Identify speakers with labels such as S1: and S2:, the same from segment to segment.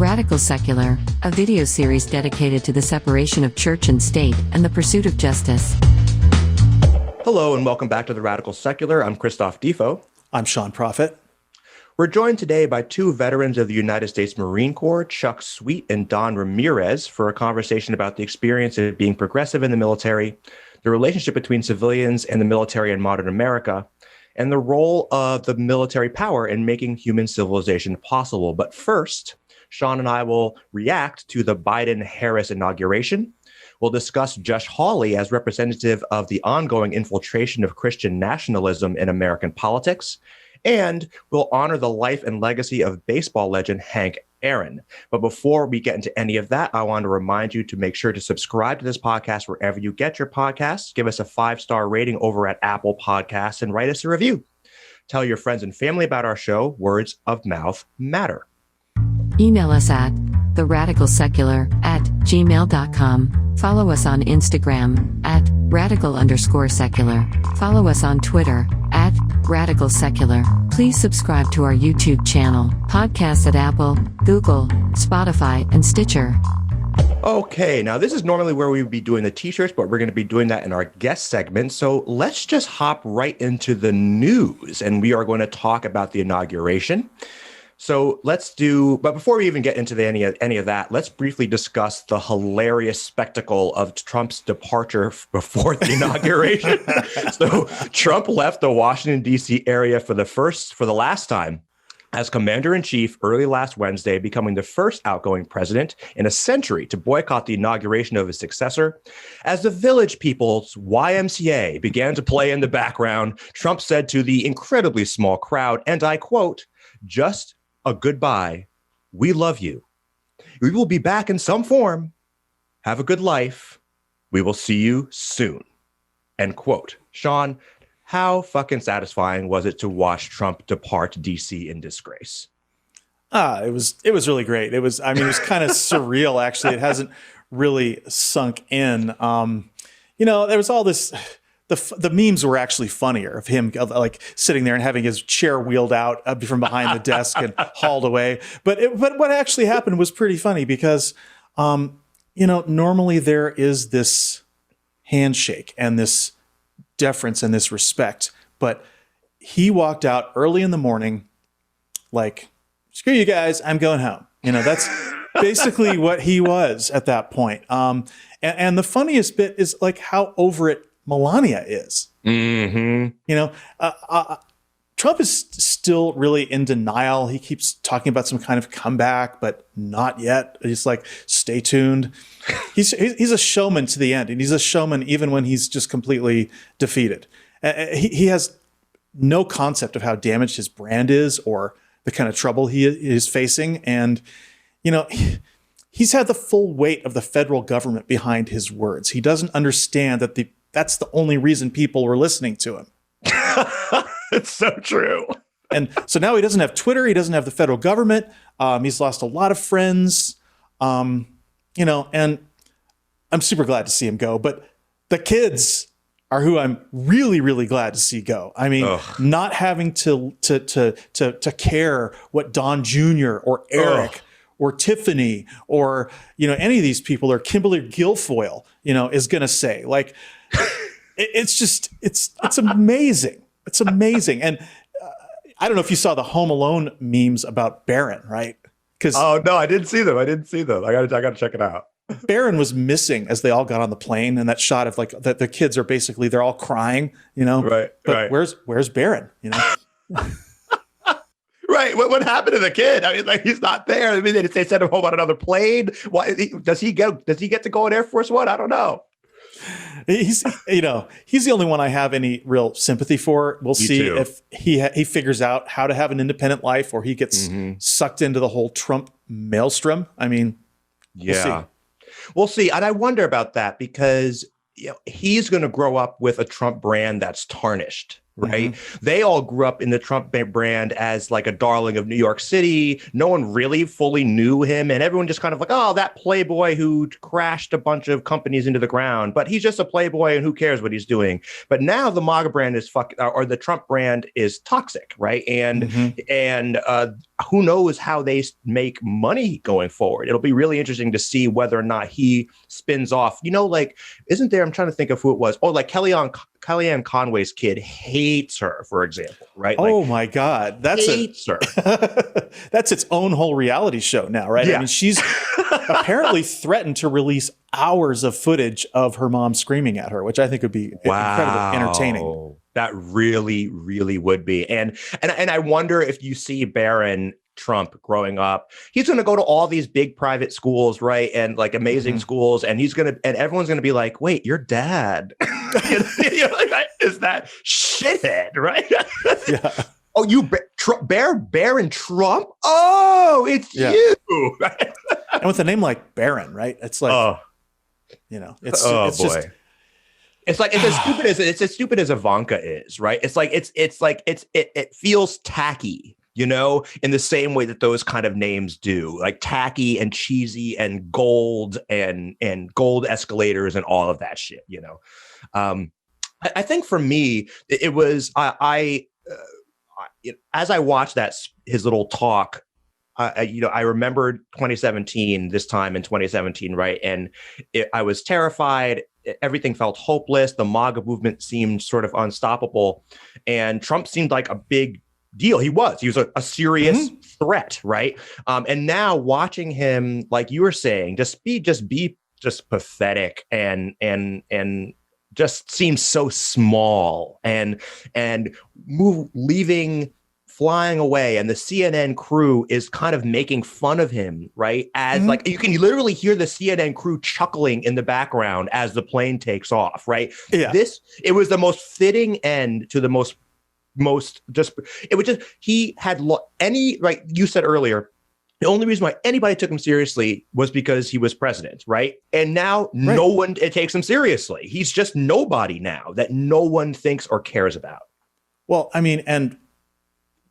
S1: Radical Secular, a video series dedicated to the separation of church and state and the pursuit of justice.
S2: Hello and welcome back to the Radical Secular. I'm Christophe Defoe.
S3: I'm Sean Prophet.
S2: We're joined today by two veterans of the United States Marine Corps, Chuck Sweet and Don Ramirez, for a conversation about the experience of being progressive in the military, the relationship between civilians and the military in modern America, and the role of the military power in making human civilization possible. But first, Sean and I will react to the Biden-Harris inauguration. We'll discuss Josh Hawley as representative of the ongoing infiltration of Christian nationalism in American politics. And we'll honor the life and legacy of baseball legend Hank Aaron. But before we get into any of that, I want to remind you to make sure to subscribe to this podcast wherever you get your podcasts. Give us a 5-star rating over at Apple Podcasts and write us a review. Tell your friends and family about our show. Words of mouth matter.
S1: Email us at theradicalsecular@gmail.com. Follow us on Instagram at @radical_secular. Follow us on Twitter at Radical Secular. Please subscribe to our YouTube channel, podcasts at Apple, Google, Spotify, and Stitcher.
S2: Okay, now this is normally where we would be doing the t-shirts, but we're going to be doing that in our guest segment. So let's just hop right into the news, and we are going to talk about the inauguration. So but before we even get into any of that, let's briefly discuss the hilarious spectacle of Trump's departure before the inauguration. So Trump left the Washington, D.C. area for the last time as commander-in-chief early last Wednesday, becoming the first outgoing president in a century to boycott the inauguration of his successor. As the Village People's YMCA began to play in the background, Trump said to the incredibly small crowd, and I quote, "Just a goodbye. We love you. We will be back in some form. Have a good life. We will see you soon." End quote. Sean, how fucking satisfying was it to watch Trump depart DC in disgrace?
S3: It was really great. It was kind of surreal, actually. It hasn't really sunk in. There was all this. The memes were actually funnier of him like sitting there and having his chair wheeled out from behind the desk and hauled away. But what actually happened was pretty funny because, normally there is this handshake and this deference and this respect. But he walked out early in the morning like, screw you guys, I'm going home. That's basically what he was at that point. And the funniest bit is like how over it Melania is.
S2: Mm-hmm.
S3: Trump is still really in denial. He keeps talking about some kind of comeback, but not yet. He's like, stay tuned. He's a showman to the end, and he's a showman even when he's just completely defeated. He has no concept of how damaged his brand is or the kind of trouble he is facing. And, he's had the full weight of the federal government behind his words. He doesn't understand that that's the only reason people were listening to him.
S2: It's so true.
S3: And so now he doesn't have Twitter. He doesn't have the federal government. He's lost a lot of friends, and I'm super glad to see him go. But the kids are who I'm really, really glad to see go. I mean, not having to care what Don Jr. or Eric or Tiffany or, any of these people or Kimberly Guilfoyle, is going to say. Like, it's amazing. It's amazing. And I don't know if you saw the Home Alone memes about Barron, right?
S2: Oh, no, I didn't see them. I gotta check it out.
S3: Barron was missing as they all got on the plane, and that shot of like that the kids are basically, they're all crying,
S2: Right.
S3: But where's Barron?
S2: Right. What happened to the kid? I mean, like, he's not there. I mean, they sent him home on another plane. Why does he get to go on Air Force One? I don't know.
S3: He's the only one I have any real sympathy for. We'll see if he figures out how to have an independent life, or he gets sucked into the whole Trump maelstrom. I mean,
S2: we'll see. And I wonder about that because he's going to grow up with a Trump brand that's tarnished. right? They all grew up in the Trump brand as like a darling of New York City. No one really fully knew him, and everyone just kind of like, oh, that playboy who crashed a bunch of companies into the ground, but he's just a playboy and who cares what he's doing. But now the MAGA brand is or the Trump brand is toxic, right? And who knows how they make money going forward. It'll be really interesting to see whether or not he spins off, like, isn't there, I'm trying to think of who it was. Oh, like Kellyanne Conway's kid hates her, for example, right?
S3: Oh
S2: like,
S3: my God.
S2: Hates her.
S3: That's its own whole reality show now, right?
S2: Yeah.
S3: I mean, she's apparently threatened to release hours of footage of her mom screaming at her, which I think would be incredibly entertaining.
S2: That really, really would be. And I wonder if you see Barron Trump growing up, he's going to go to all these big private schools, right? And like amazing schools. And everyone's going to be like, wait, your dad is that shithead, right?
S3: Yeah.
S2: Oh, you Barron Trump? Oh, it's you.
S3: And with a name like Barron, right? It's like, it's just.
S2: It's like it's as stupid as Ivanka is, right? It's like it feels tacky, in the same way that those kind of names do, like tacky and cheesy and gold and gold escalators and all of that shit, I think for me it was as I watched his little talk. I remembered 2017, this time in 2017, right? And I was terrified. Everything felt hopeless. The MAGA movement seemed sort of unstoppable. And Trump seemed like a big deal. He was a serious threat, right? And now watching him, like you were saying, just be pathetic and just seems so small and flying away, and the CNN crew is kind of making fun of him, right? As like you can literally hear the CNN crew chuckling in the background as the plane takes off, right?
S3: Yeah.
S2: It was the most fitting end to the most he had right? You said earlier, the only reason why anybody took him seriously was because he was president, right? And now no one takes him seriously. He's just nobody now that no one thinks or cares about.
S3: Well, I mean, and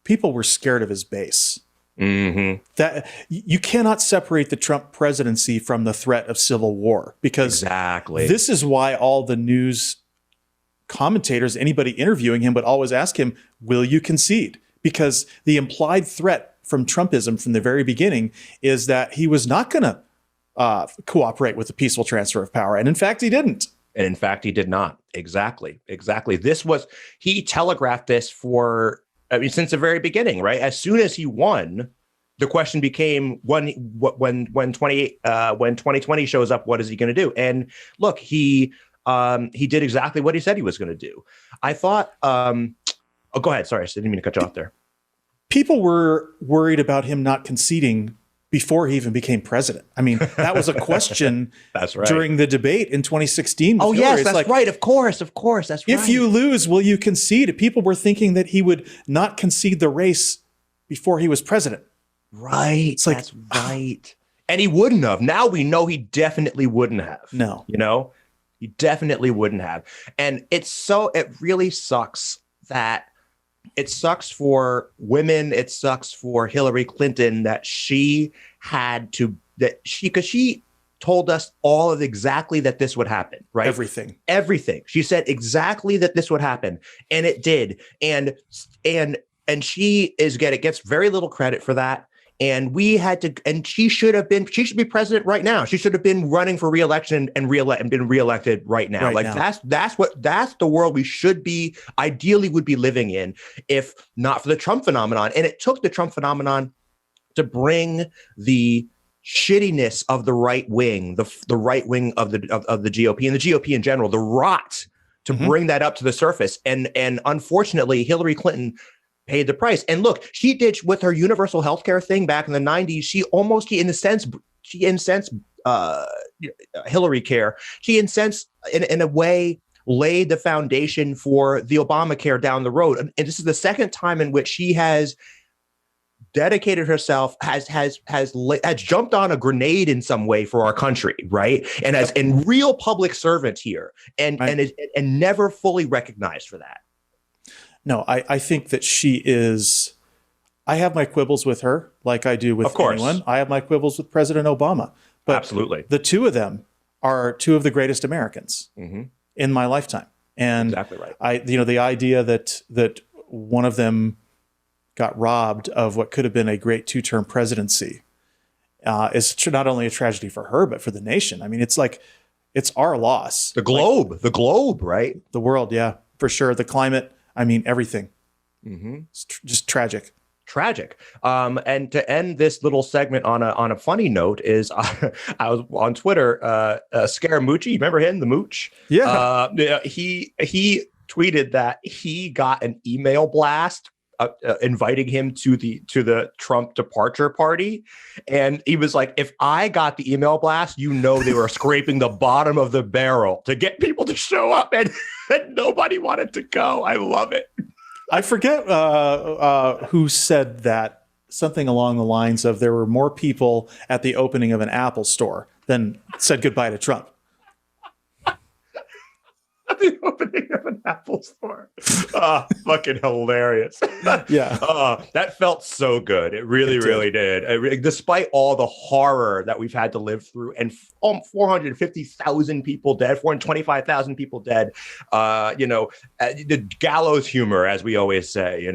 S3: people were scared of his base. That you cannot separate the Trump presidency from the threat of civil war, because this is why all the news commentators, anybody interviewing him, would always ask him, will you concede? Because the implied threat from Trumpism from the very beginning is that he was not going to cooperate with the peaceful transfer of power. And in fact, he didn't.
S2: And in fact, he did not. Exactly. He telegraphed this since the very beginning, right? As soon as he won, the question became when 2020 shows up, what is he going to do? And look, he did exactly what he said he was going to do. I thought, go ahead. Sorry, I didn't mean to cut you off there.
S3: People were worried about him not conceding before he even became president. I mean, that was a question
S2: That's right.
S3: during the debate in 2016.
S2: Oh, yes, that's right. Of course. That's right.
S3: If you lose, will you concede? People were thinking that he would not concede the race before he was president.
S2: Right. It's like, that's right. And he wouldn't have. Now we know he definitely wouldn't have.
S3: No.
S2: He definitely wouldn't have. And it really sucks that it sucks for women. It sucks for Hillary Clinton that she because she told us all of exactly that this would happen, right? Everything. She said exactly that this would happen, and it did. And she gets very little credit for that. And she should be president right now. She should have been running for re-election and been reelected right now. That's the world we should be, ideally would be living in, if not for the Trump phenomenon. And it took the Trump phenomenon to bring the shittiness of the right wing, the right wing of the GOP and the GOP in general, the rot, to bring that up to the surface. And unfortunately, Hillary Clinton paid the price. And look, she did with her universal healthcare thing back in the 90s. She incensed Hillary Care. She incensed, in a way, laid the foundation for the Obamacare down the road. And this is the second time in which she has dedicated herself, has jumped on a grenade in some way for our country, right? And as a real public servant here, and never fully recognized for that.
S3: No, I think that she is. I have my quibbles with her, like I do with
S2: Of course.
S3: anyone. I have my quibbles with President Obama. But
S2: Absolutely.
S3: the two of them are two of the greatest Americans in my lifetime. And
S2: Exactly right.
S3: the idea that one of them got robbed of what could have been a great two-term presidency is not only a tragedy for her, but for the nation. I mean, it's our loss.
S2: The globe, right?
S3: The world, yeah, for sure. The climate, I mean, everything. It's just tragic.
S2: Tragic. And to end this little segment on a funny note is I was on Twitter, Scaramucci, remember him, the mooch?
S3: Yeah.
S2: He tweeted that he got an email blast inviting him to the Trump departure party. And he was like, if I got the email blast, they were scraping the bottom of the barrel to get people to show up, and nobody wanted to go. I love it.
S3: I forget who said that, something along the lines of there were more people at the opening of an Apple store than said goodbye to Trump.
S2: At the opening of an Apple store. Fucking hilarious.
S3: Yeah.
S2: That felt so good. It really did. Despite all the horror that we've had to live through, and 450,000 people dead, 425,000 people dead, the gallows humor, as we always say,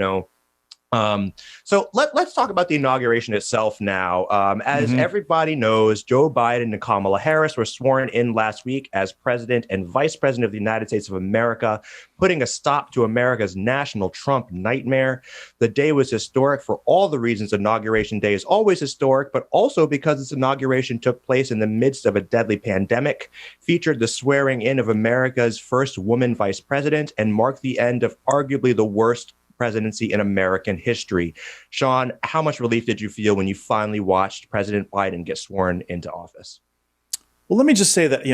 S2: So let's talk about the inauguration itself now. As everybody knows, Joe Biden and Kamala Harris were sworn in last week as president and vice president of the United States of America, putting a stop to America's national Trump nightmare. The day was historic for all the reasons Inauguration Day is always historic, but also because this inauguration took place in the midst of a deadly pandemic, featured the swearing in of America's first woman vice president, and marked the end of arguably the worst presidency in American history. Sean, how much relief did you feel when you finally watched President Biden get sworn into office?
S3: Well, let me just say that,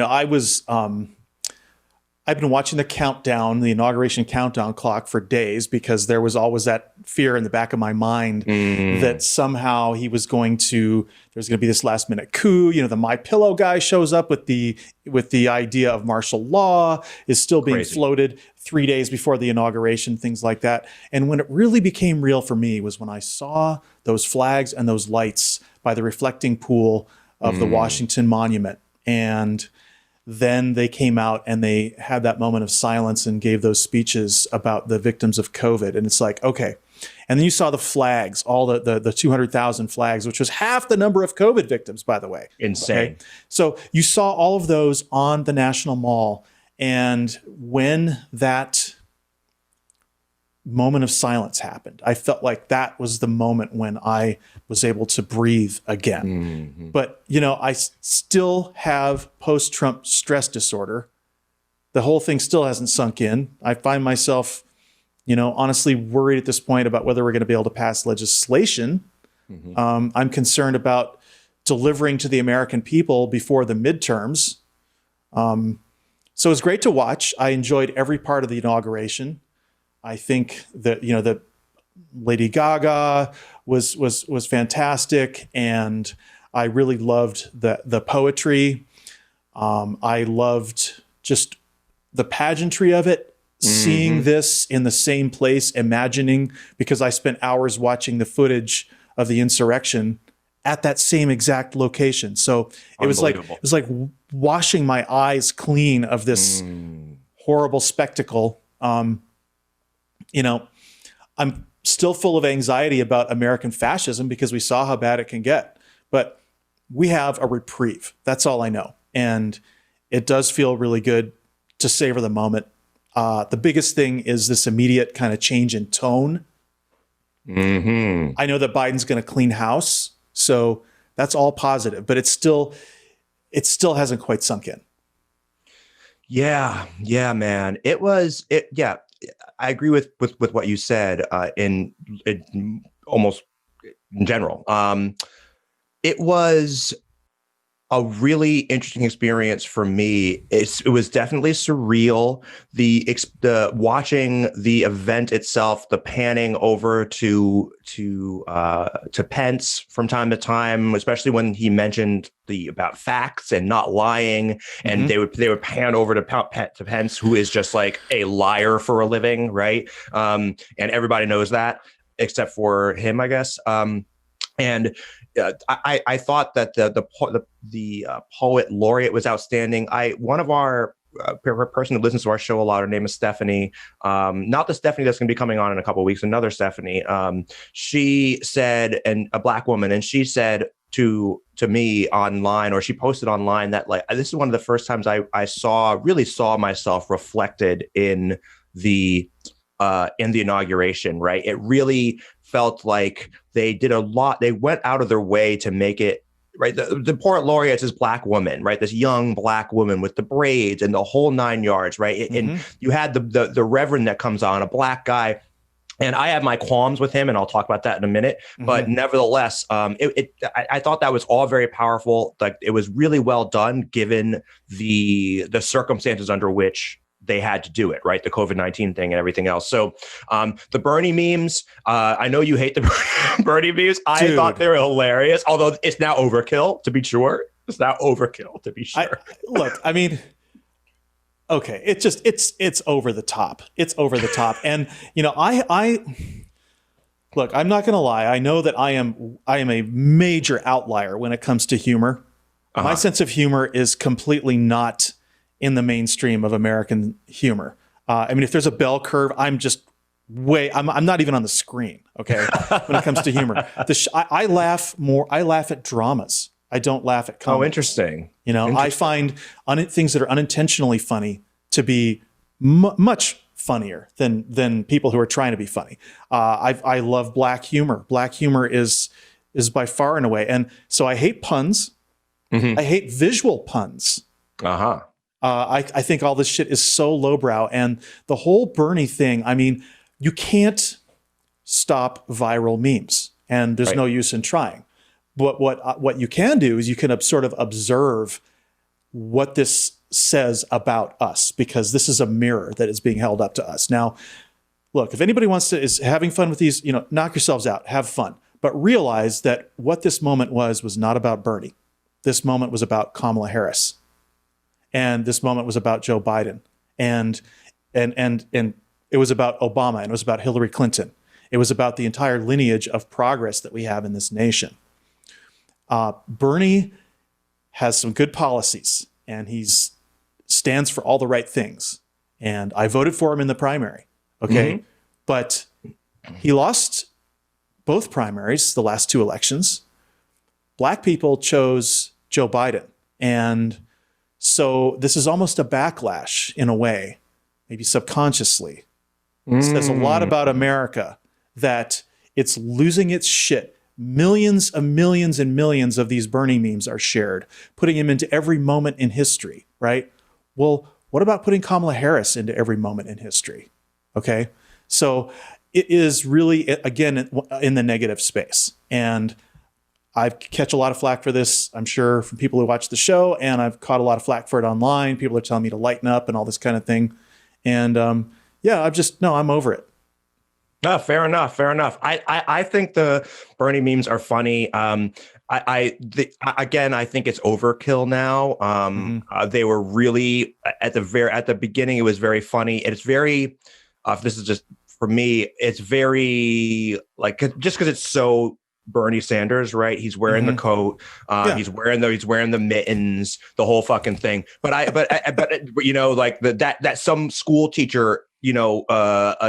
S3: I've been watching the inauguration countdown clock for days, because there was always that fear in the back of my mind that somehow there's going to be this last minute coup. The My Pillow guy shows up with the idea of martial law is still being floated 3 days before the inauguration, things like that. And when it really became real for me was when I saw those flags and those lights by the reflecting pool of the Washington Monument. And then they came out and they had that moment of silence and gave those speeches about the victims of COVID. And it's like, okay. And then you saw the flags, all the 200,000 flags, which was half the number of COVID victims, by the way.
S2: Insane.
S3: Okay? So you saw all of those on the National Mall. And when that moment of silence happened, I felt like that was the moment when I was able to breathe again. But, I still have post-Trump stress disorder. The whole thing still hasn't sunk in. I find myself, honestly worried at this point about whether we're going to be able to pass legislation. I'm concerned about delivering to the American people before the midterms. So it was great to watch. I enjoyed every part of the inauguration. I think that, that Lady Gaga was fantastic, and I really loved the poetry. I loved just the pageantry of it, seeing this in the same place, imagining, because I spent hours watching the footage of the insurrection at that same exact location. So it was like washing my eyes clean of this horrible spectacle. I'm still full of anxiety about American fascism because we saw how bad it can get, but we have a reprieve. That's all I know. And it does feel really good to savor the moment. The biggest thing is this immediate kind of change in tone. I know that Biden's going to clean house, so that's all positive, but it still hasn't quite sunk in.
S2: Yeah, man. I agree with what you said in almost in general. It was a really interesting experience for me. It was definitely surreal. The watching the event itself, the panning over to Pence from time to time, especially when he mentioned about facts and not lying, and they would pan over to Pence, who is just like a liar for a living, right? And everybody knows that except for him, I guess. And I thought that the poet laureate was outstanding. One of our person who listens to our show a lot, her name is Stephanie. Not the Stephanie that's going to be coming on in a couple of weeks. Another Stephanie. She said, and a Black woman, and she said to me online, or she posted online, that like this is one of the first times I really saw myself reflected in the inauguration. Right, it really felt like they did a lot. They went out of their way to make it right. The poet laureate is this Black woman, right? This young Black woman with the braids and the whole 9 yards, right? And you had the reverend that comes on, a Black guy. And I have my qualms with him, and I'll talk about that in a minute. But nevertheless, I thought that was all very powerful. Like, it was really well done, given the circumstances under which they had to do it, right? The COVID-19 thing and everything else. So the Bernie memes, I know you hate the Bernie memes. I thought they were hilarious, although it's now overkill, to be sure. It's now overkill, to be sure.
S3: Look, I mean, okay, it's over the top. It's over the top. And, you know, I look, I'm not going to lie. I know that I am a major outlier when it comes to humor. My sense of humor is completely not in the mainstream of American humor. I mean, if there's a bell curve, I'm not even on the screen. Okay. When it comes to humor, I laugh at dramas. I don't laugh at comedy.
S2: Oh, interesting.
S3: You know, I find things that are unintentionally funny to be much funnier than people who are trying to be funny. I love Black humor. Black humor is by far and away. And so I hate puns. I hate visual puns. I think all this shit is so lowbrow, and the whole Bernie thing. I mean, you can't stop viral memes, and there's no use in trying. But what you can do is you can sort of observe what this says about us, because this is a mirror that is being held up to us. Now, look, if anybody is having fun with these, you know, knock yourselves out, have fun, but realize that what this moment was not about Bernie. This moment was about Kamala Harris. And this moment was about Joe Biden, and it was about Obama, and it was about Hillary Clinton. It was about the entire lineage of progress that we have in this nation. Bernie has some good policies, and he stands for all the right things. And I voted for him in the primary. Okay, but he lost both primaries, the last two elections. Black people chose Joe Biden, and so this is almost a backlash in a way, maybe subconsciously. It says a lot about America, that it's losing its shit. Millions and millions and millions of these Bernie memes are shared, putting him into every moment in history, right? Well, what about putting Kamala Harris into every moment in history? Okay, so it is really, again, in the negative space. And I catch a lot of flack for this, I'm sure, from people who watch the show, and I've caught a lot of flack for it online. People are telling me to lighten up and all this kind of thing. And I'm over it.
S2: No, fair enough. I think the Bernie memes are funny. I think it's overkill now. They were really at the beginning. It was very funny. And it's very. This is just for me. It's very like, just because it's so Bernie Sanders, right? He's wearing the coat. He's wearing the mittens, the whole fucking thing. But you know, like that some school teacher, you know,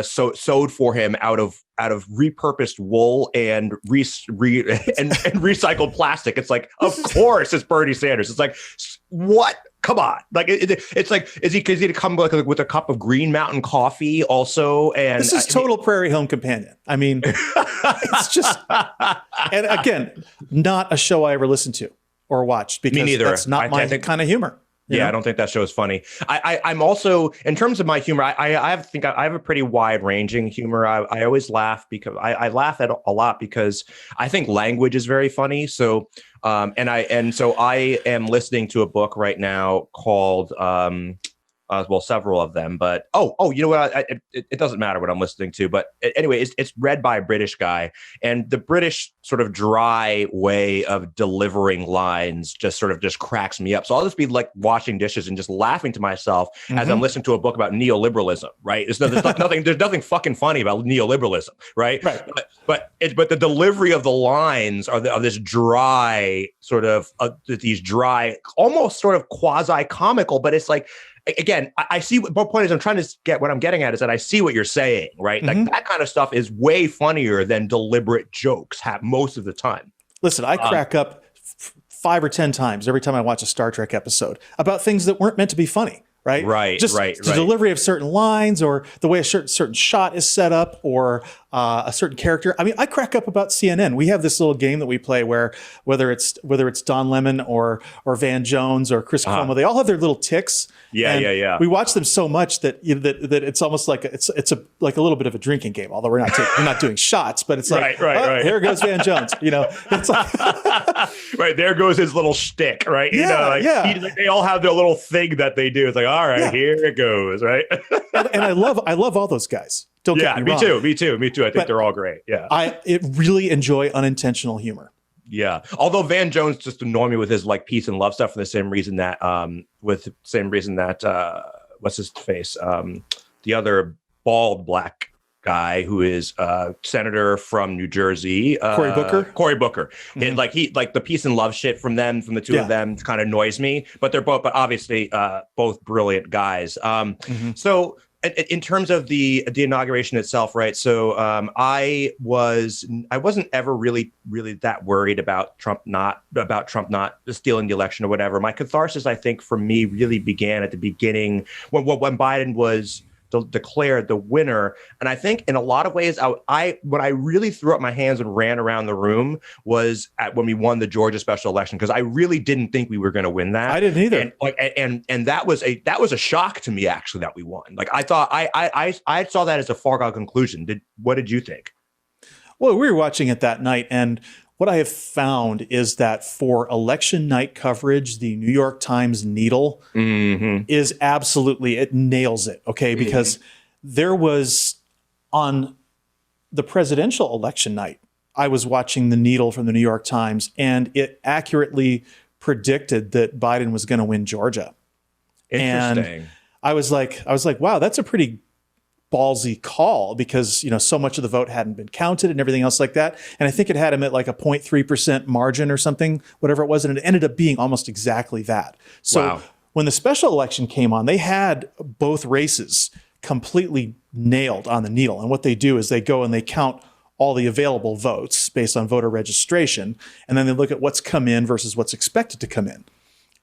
S2: sewed for him out of repurposed wool and recycled plastic. It's like, of course, it's Bernie Sanders. It's like, what? Come on. Like, it's like, is he to come with a cup of Green Mountain coffee also? And
S3: this is total Prairie Home Companion. I mean, it's just, and again, not a show I ever listened to or watched, because that's not my kind of humor.
S2: Yeah, I don't think that show is funny. I'm also, in terms of my humor, I have a pretty wide ranging humor. I always laugh because I laugh at a lot because I think language is very funny. So, so I am listening to a book right now called, well, several of them, but you know what? It doesn't matter what I'm listening to, but anyway, it's read by a British guy, and the British sort of dry way of delivering lines just cracks me up. So I'll just be like washing dishes and just laughing to myself as I'm listening to a book about neoliberalism. Right? There's nothing fucking funny about neoliberalism. Right? But the delivery of the lines are of this dry sort of these dry, almost sort of quasi comical, but it's like. Again, I see what point is I'm trying to get what I'm getting at is that I see what you're saying, right? Like that kind of stuff is way funnier than deliberate jokes most of the time.
S3: Listen, I crack up 5 or 10 times every time I watch a Star Trek episode about things that weren't meant to be funny. Right. The delivery of certain lines or the way a certain shot is set up or a certain character. I mean, I crack up about CNN. We have this little game that we play where whether it's Don Lemon or Van Jones or Chris Cuomo, they all have their little tics.
S2: Yeah.
S3: We watch them so much that that it's almost like it's like a little bit of a drinking game. Although we're not doing shots, but it's like right. Here goes Van Jones. It's like
S2: right there goes his little shtick. Right. They all have their little thing that they do. It's like. All right, here it goes, right?
S3: and I love all those guys. Don't get me wrong.
S2: Me too. I think they're all great. Yeah.
S3: I really enjoy unintentional humor.
S2: Yeah. Although Van Jones just annoyed me with his like peace and love stuff for the same reason that what's his face? The other bald black guy who is senator from New Jersey, Cory Booker.
S3: Mm-hmm.
S2: Like the peace and love shit from the two of them kind of annoys me, but they're both obviously both brilliant guys. So in terms of the inauguration itself, right? So I wasn't ever really that worried about Trump not stealing the election or whatever. My catharsis, I think, for me really began at the beginning when Biden was declared the winner. And I think in a lot of ways, when I really threw up my hands and ran around the room was when we won the Georgia special election, because I really didn't think we were going to win that.
S3: I didn't either.
S2: And that was a shock to me, actually, that we won. Like I thought I saw that as a foregone conclusion. What did you think?
S3: Well, we were watching it that night, and what I have found is that for election night coverage, the New York Times needle is absolutely, it nails it, okay? Because there was, on the presidential election night, I was watching the needle from the New York Times, and it accurately predicted that Biden was going to win Georgia.
S2: Interesting.
S3: And I was like, wow, that's a pretty ballsy call, because so much of the vote hadn't been counted and everything else like that. And I think it had him at like a 0.3% margin or something, whatever it was, and it ended up being almost exactly that. So when the special election came on, they had both races completely nailed on the needle. And what they do is they go and they count all the available votes based on voter registration, and then they look at what's come in versus what's expected to come in.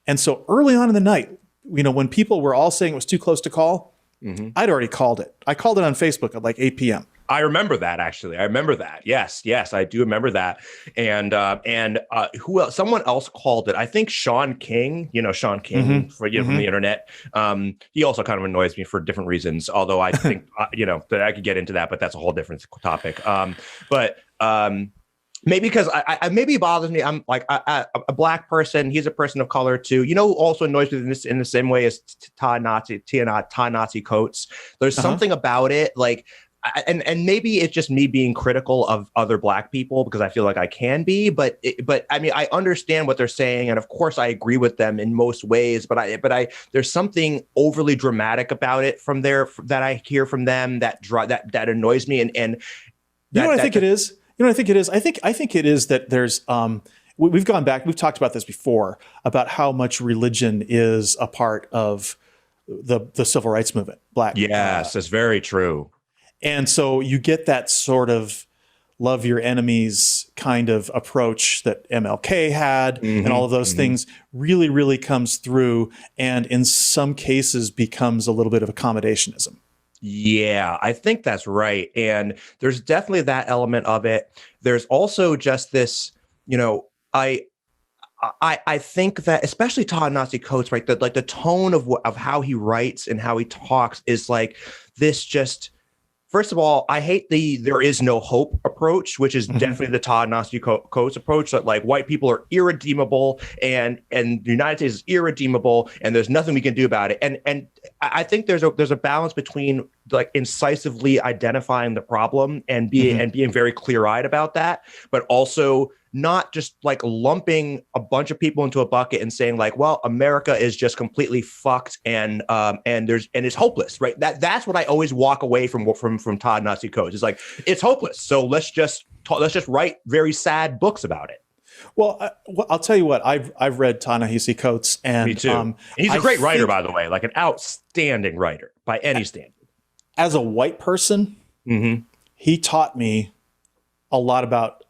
S3: And so early on in the night, when people were all saying it was too close to call, I'd already called it. I called it on Facebook at like 8 p.m.
S2: I remember that, actually. I remember that. Yes, I do remember that. And who else? Someone else called it. I think Sean King. Sean King from the internet. He also kind of annoys me for different reasons. Although I think that I could get into that, but that's a whole different topic. Maybe because I maybe it bothers me. I'm like a black person. He's a person of color too. Also annoys me in the same way as tie Nazi coats. There's something about it, like, and maybe it's just me being critical of other black people because I feel like I can be. But I mean, I understand what they're saying, and of course I agree with them in most ways. But there's something overly dramatic about it that I hear from them that annoys me. And
S3: I think it is. I think it is. I think it is that there's we've gone back. We've talked about this before about how much religion is a part of the civil rights movement.
S2: Yes, that's very true.
S3: And so you get that sort of love your enemies kind of approach that MLK had, and all of those things really, really comes through, and in some cases becomes a little bit of accommodationism.
S2: Yeah, I think that's right. And there's definitely that element of it. There's also just this, I think that especially Ta-Nehisi Coates, right? The tone of how he writes and how he talks is like this just. First of all, I hate the "there is no hope" approach, which is definitely the Ta-Nehisi Coates approach. That like white people are irredeemable, and the United States is irredeemable, and there's nothing we can do about it. And I think there's a balance between like incisively identifying the problem and being very clear-eyed about that, but also not just like lumping a bunch of people into a bucket and saying like, well, America is just completely fucked and it's hopeless, right? That's what I always walk away from Ta-Nehisi Coates. It's like, it's hopeless. So let's just write very sad books about it.
S3: Well, I'll tell you what, I've read Ta-Nehisi Coates, and
S2: me too. He's a great writer, by the way, like an outstanding writer by any standard. As
S3: a white person, he taught me a lot about,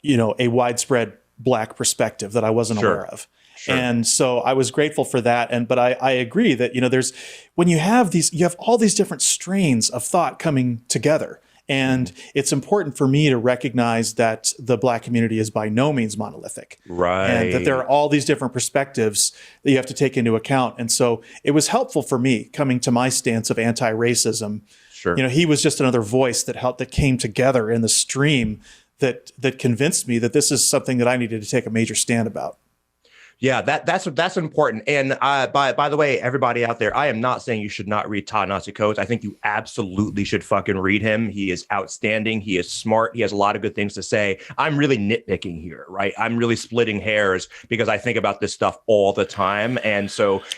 S3: a widespread Black perspective that I wasn't aware of. Sure. And so I was grateful for that. But I agree that, there's, when you have all these different strains of thought coming together. And it's important for me to recognize that the Black community is by no means monolithic.
S2: Right.
S3: And that there are all these different perspectives that you have to take into account. And so it was helpful for me coming to my stance of anti-racism. Sure. He was just another voice that came together in the stream that convinced me that this is something that I needed to take a major stand about.
S2: Yeah, that's important. And by the way, everybody out there, I am not saying you should not read Ta-Nehisi Coates. I think you absolutely should fucking read him. He is outstanding. He is smart. He has a lot of good things to say. I'm really nitpicking here, right? I'm really splitting hairs because I think about this stuff all the time. And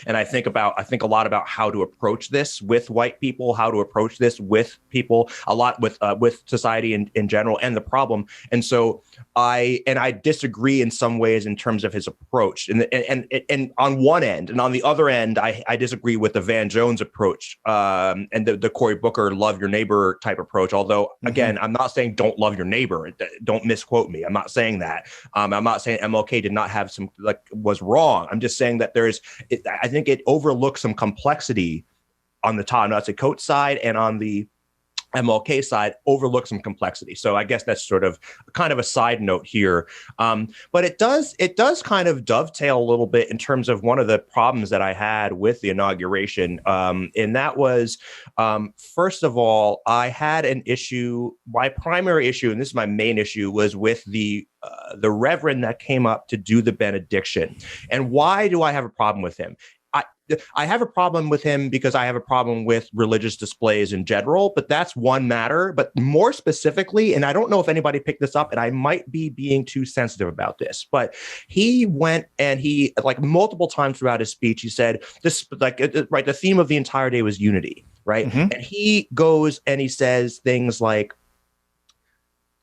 S2: I think a lot about how to approach this with white people, how to approach this with people, a lot with society in general and the problem. And so I disagree in some ways in terms of his approach. And on one end, and on the other end, I disagree with the Van Jones approach and the Cory Booker love your neighbor type approach. Although, again, I'm not saying don't love your neighbor. Don't misquote me. I'm not saying that. I'm not saying MLK did not have was wrong. I'm just saying that I think it overlooks some complexity on the Ta-Nehisi Coates side, and on the MLK side overlook some complexity. So I guess that's sort of kind of a side note here. But it does kind of dovetail a little bit in terms of one of the problems that I had with the inauguration. And that was, first of all, I had an issue. My primary issue, and this is my main issue, was with the reverend that came up to do the benediction. And why do I have a problem with him? I have a problem with him because I have a problem with religious displays in general, but that's one matter. But more specifically, and I don't know if anybody picked this up, and I might be being too sensitive about this, but he went and he, like multiple times throughout his speech, he said this, right, the theme of the entire day was unity, right? And he goes and he says things like,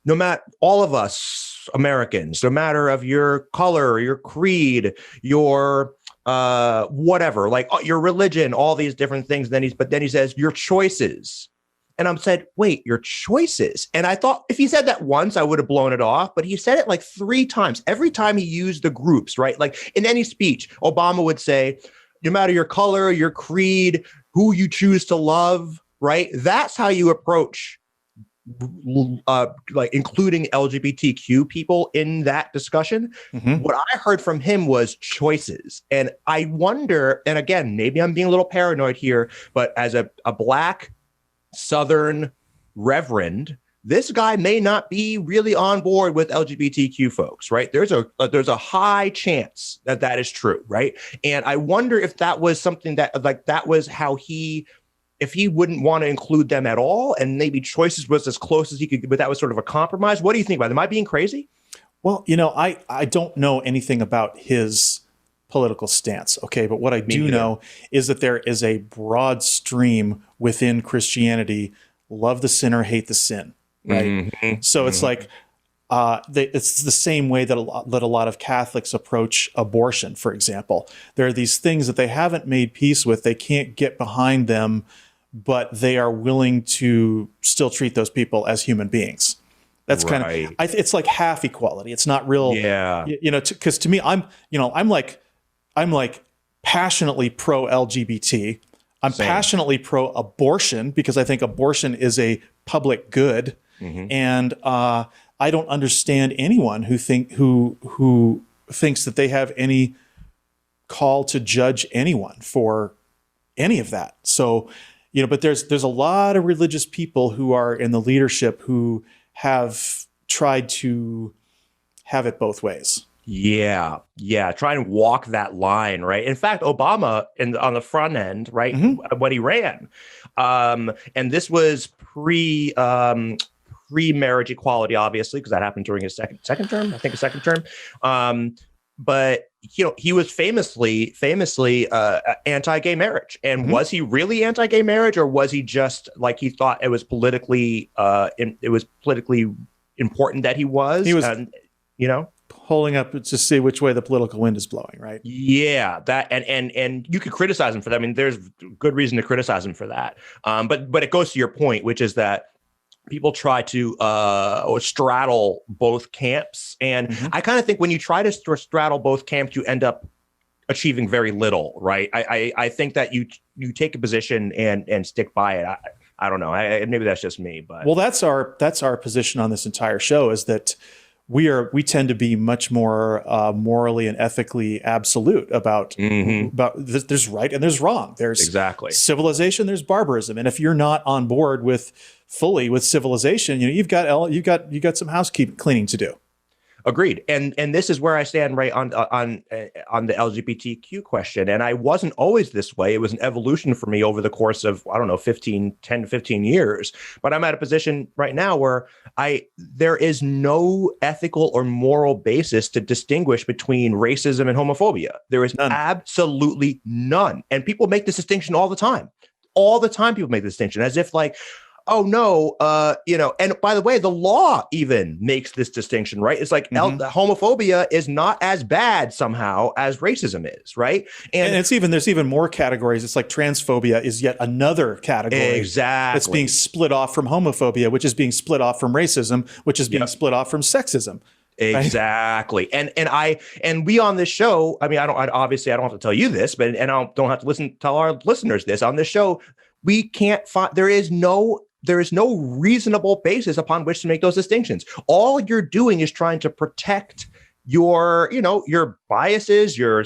S2: no matter, all of us Americans, no matter of your color, your creed, your whatever, like your religion, all these different things. But then he says your choices. And I'm said, wait, your choices. And I thought if he said that once, I would have blown it off. But he said it like 3 times. Every time he used the groups, right? Like in any speech, Obama would say, no matter your color, your creed, who you choose to love, right? That's how you approach like including LGBTQ people in that discussion. What I heard from him was choices. And I wonder, and again, maybe I'm being a little paranoid here, but as a Black Southern reverend, this guy may not be really on board with LGBTQ folks, right? There's a high chance that is true, right? And I wonder if that was something that was how if he wouldn't want to include them at all, and maybe choices was as close as he could, but that was sort of a compromise. What do you think about it? Am I being crazy? Well,
S3: I don't know anything about his political stance, okay? But what I do know is that there is a broad stream within Christianity, love the sinner, hate the sin, right? So it's like, it's the same way that a lot of Catholics approach abortion, for example. There are these things that they haven't made peace with. They can't get behind them, but they are willing to still treat those people as human beings. That's kind of, it's like half equality. It's not real, because to me, I'm like passionately pro LGBT. I'm passionately pro abortion because I think abortion is a public good. And I don't understand anyone who thinks that they have any call to judge anyone for any of that. So, but there's a lot of religious people who are in the leadership who have tried to have it both ways.
S2: Yeah. Try and walk that line, right? In fact, Obama on the front end, right, when he ran, and this was pre-marriage equality, obviously, because that happened during his second term, I think, his second term. But he was famously anti-gay marriage. And was he really anti-gay marriage, or was he just like he thought it was politically important that he was?
S3: Pulling up to see which way the political wind is blowing, right?
S2: Yeah, that and you could criticize him for that. I mean, there's good reason to criticize him for that. But it goes to your point, which is that people try to straddle both camps, and I kind of think when you try to straddle both camps, you end up achieving very little, right? I think that you take a position and stick by it. I don't know. Maybe that's just me, but
S3: well, that's our position on this entire show, is that we tend to be much more morally and ethically absolute about there's right and there's wrong. There's
S2: exactly
S3: civilization, there's barbarism, and if you're not on board fully with civilization, you've got some housekeeping cleaning to do.
S2: Agreed. And this is where I stand right on the LGBTQ question. And I wasn't always this way. It was an evolution for me over the course of, 10 to 15 years. But I'm at a position right now where there is no ethical or moral basis to distinguish between racism and homophobia. There is absolutely none. And people make this distinction all the time. All the time people make this distinction as if like, oh, no, and by the way, the law even makes this distinction, right? It's like homophobia is not as bad somehow as racism is, right? And
S3: there's even more categories. It's like transphobia is yet another category.
S2: Exactly.
S3: That's being split off from homophobia, which is being split off from racism, which is being split off from sexism.
S2: Exactly. Right? And we on this show, I mean, I don't have to tell you this, but I don't have to tell our listeners this on this show. We can't find, there is no reasonable basis upon which to make those distinctions. All you're doing is trying to protect your biases, your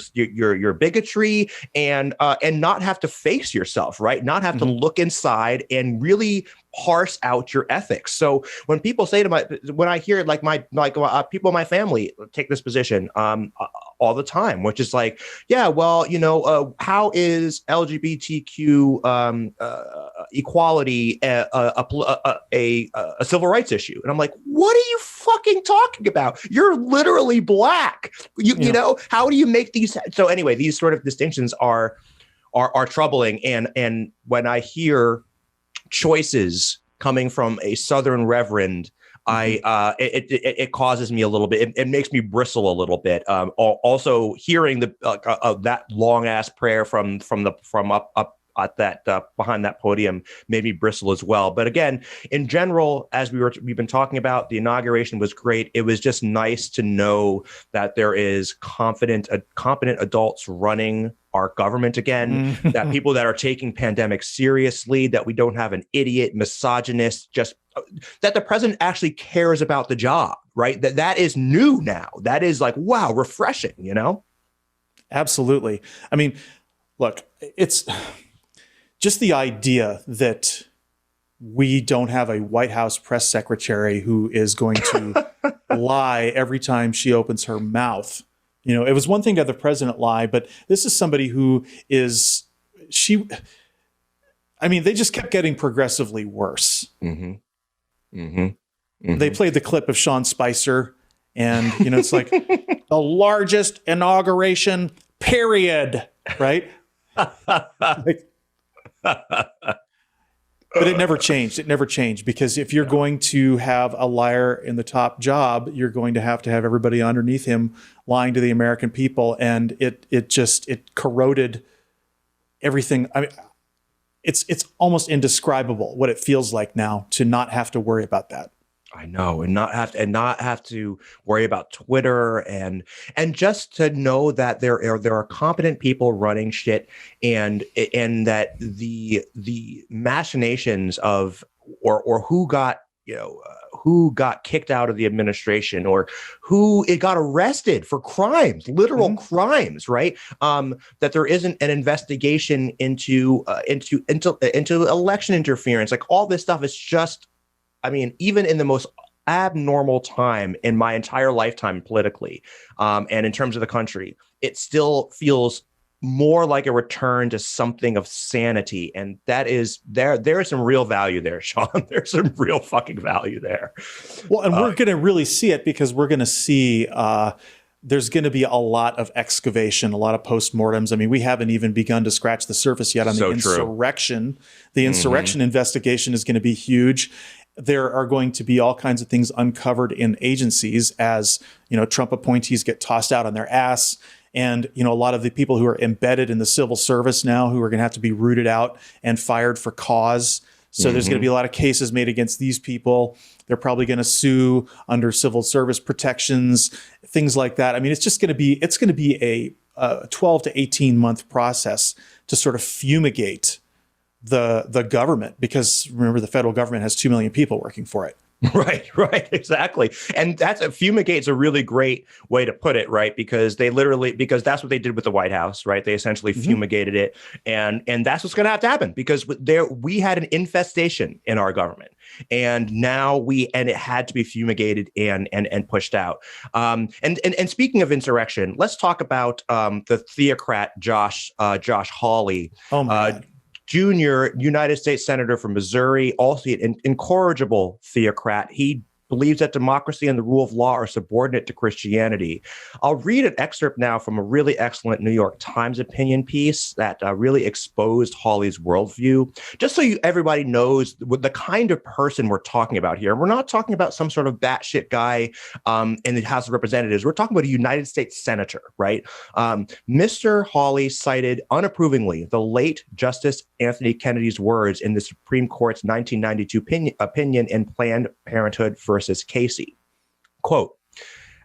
S2: bigotry, and not have to face yourself, right? Not have to look inside and really parse out your ethics. So when people say when I hear people in my family take this position all the time, which is like, yeah, well, how is LGBTQ equality a civil rights issue? And I'm like, what are you fucking talking about? You're literally black. You know, how do you make these? So anyway, these sort of distinctions are troubling. And when I hear choices coming from a Southern reverend, it causes me a little bit. It makes me bristle a little bit. Also, hearing that long ass prayer from up at that behind that podium made me bristle as well. But again, in general, as we've been talking about, the inauguration was great. It was just nice to know that there is competent adults running our government again, that people that are taking pandemics seriously, that we don't have an idiot misogynist, just that the president actually cares about the job, right? That is new now. That is like, wow, refreshing, Absolutely.
S3: I mean, look, it's just the idea that we don't have a White House press secretary who is going to lie every time she opens her mouth. It was one thing to have the president lie, but this is somebody who they just kept getting progressively worse. They played the clip of Sean Spicer, and, it's like the largest inauguration, period, right? But it never changed. It never changed, because if you're going to have a liar in the top job, you're going to have everybody underneath him lying to the American people, and it corroded everything. I mean, it's almost indescribable what it feels like now to not have to worry about that.
S2: I know, and not have to worry about Twitter, and just to know that there are competent people running shit, and that the machinations of or who got who got kicked out of the administration or who it got arrested for crimes, literal crimes, right? That there isn't an investigation into election interference. Like all this stuff is just, I mean, even in the most abnormal time in my entire lifetime politically, and in terms of the country, it still feels more like a return to something of sanity. And that is there is some real value there, Sean. There's some real fucking value there.
S3: Well, and we're going to really see it because we're going to see there's going to be a lot of excavation, a lot of postmortems. I mean, we haven't even begun to scratch the surface yet on the insurrection. The insurrection investigation is going to be huge. There are going to be all kinds of things uncovered in agencies as, Trump appointees get tossed out on their ass. And, a lot of the people who are embedded in the civil service now who are going to have to be rooted out and fired for cause. So there's going to be a lot of cases made against these people. They're probably going to sue under civil service protections, things like that. I mean, it's going to be a 12 to 18 month process to sort of fumigate the government, because remember, the federal government has 2 million people working for it.
S2: Right, exactly. And fumigate's a really great way to put it, right? Because because that's what they did with the White House, right? They essentially fumigated it. And that's what's going to have to happen, because we had an infestation in our government. And now it had to be fumigated and pushed out. And speaking of insurrection, let's talk about the theocrat Josh Hawley. Oh my God. Junior United States Senator from Missouri, also an incorrigible theocrat. He believes that democracy and the rule of law are subordinate to Christianity. I'll read an excerpt now from a really excellent New York Times opinion piece that really exposed Hawley's worldview, just so everybody knows the kind of person we're talking about here. We're not talking about some sort of batshit guy in the House of Representatives. We're talking about a United States senator, right? Mr. Hawley cited unapprovingly the late Justice Anthony Kennedy's words in the Supreme Court's 1992 opinion in Planned Parenthood versus Casey. Quote,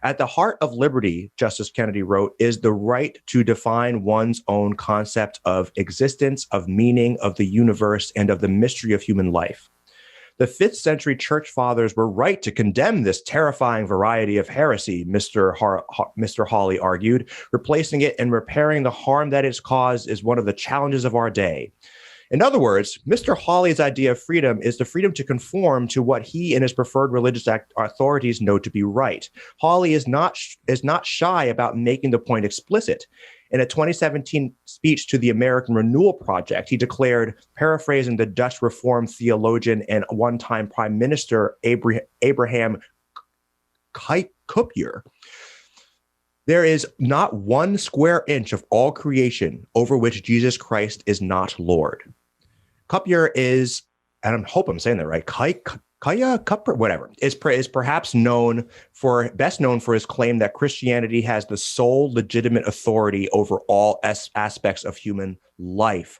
S2: "At the heart of liberty," Justice Kennedy wrote, "is the right to define one's own concept of existence, of meaning, of the universe, and of the mystery of human life. The 5th century church fathers were right to condemn this terrifying variety of heresy," Mr. Hawley argued. "Replacing it and repairing the harm that it's caused is one of the challenges of our day." In other words, Mr. Hawley's idea of freedom is the freedom to conform to what he and his preferred religious authorities know to be right. Hawley is not shy about making the point explicit. In a 2017 speech to the American Renewal Project, he declared, paraphrasing the Dutch Reformed theologian and one-time Prime Minister Abraham Kuyper, "There is not 1 square inch of all creation over which Jesus Christ is not Lord." Kuyper is, and I hope I'm saying that right, Kuyper, whatever, is perhaps best known for his claim that Christianity has the sole legitimate authority over all aspects of human life.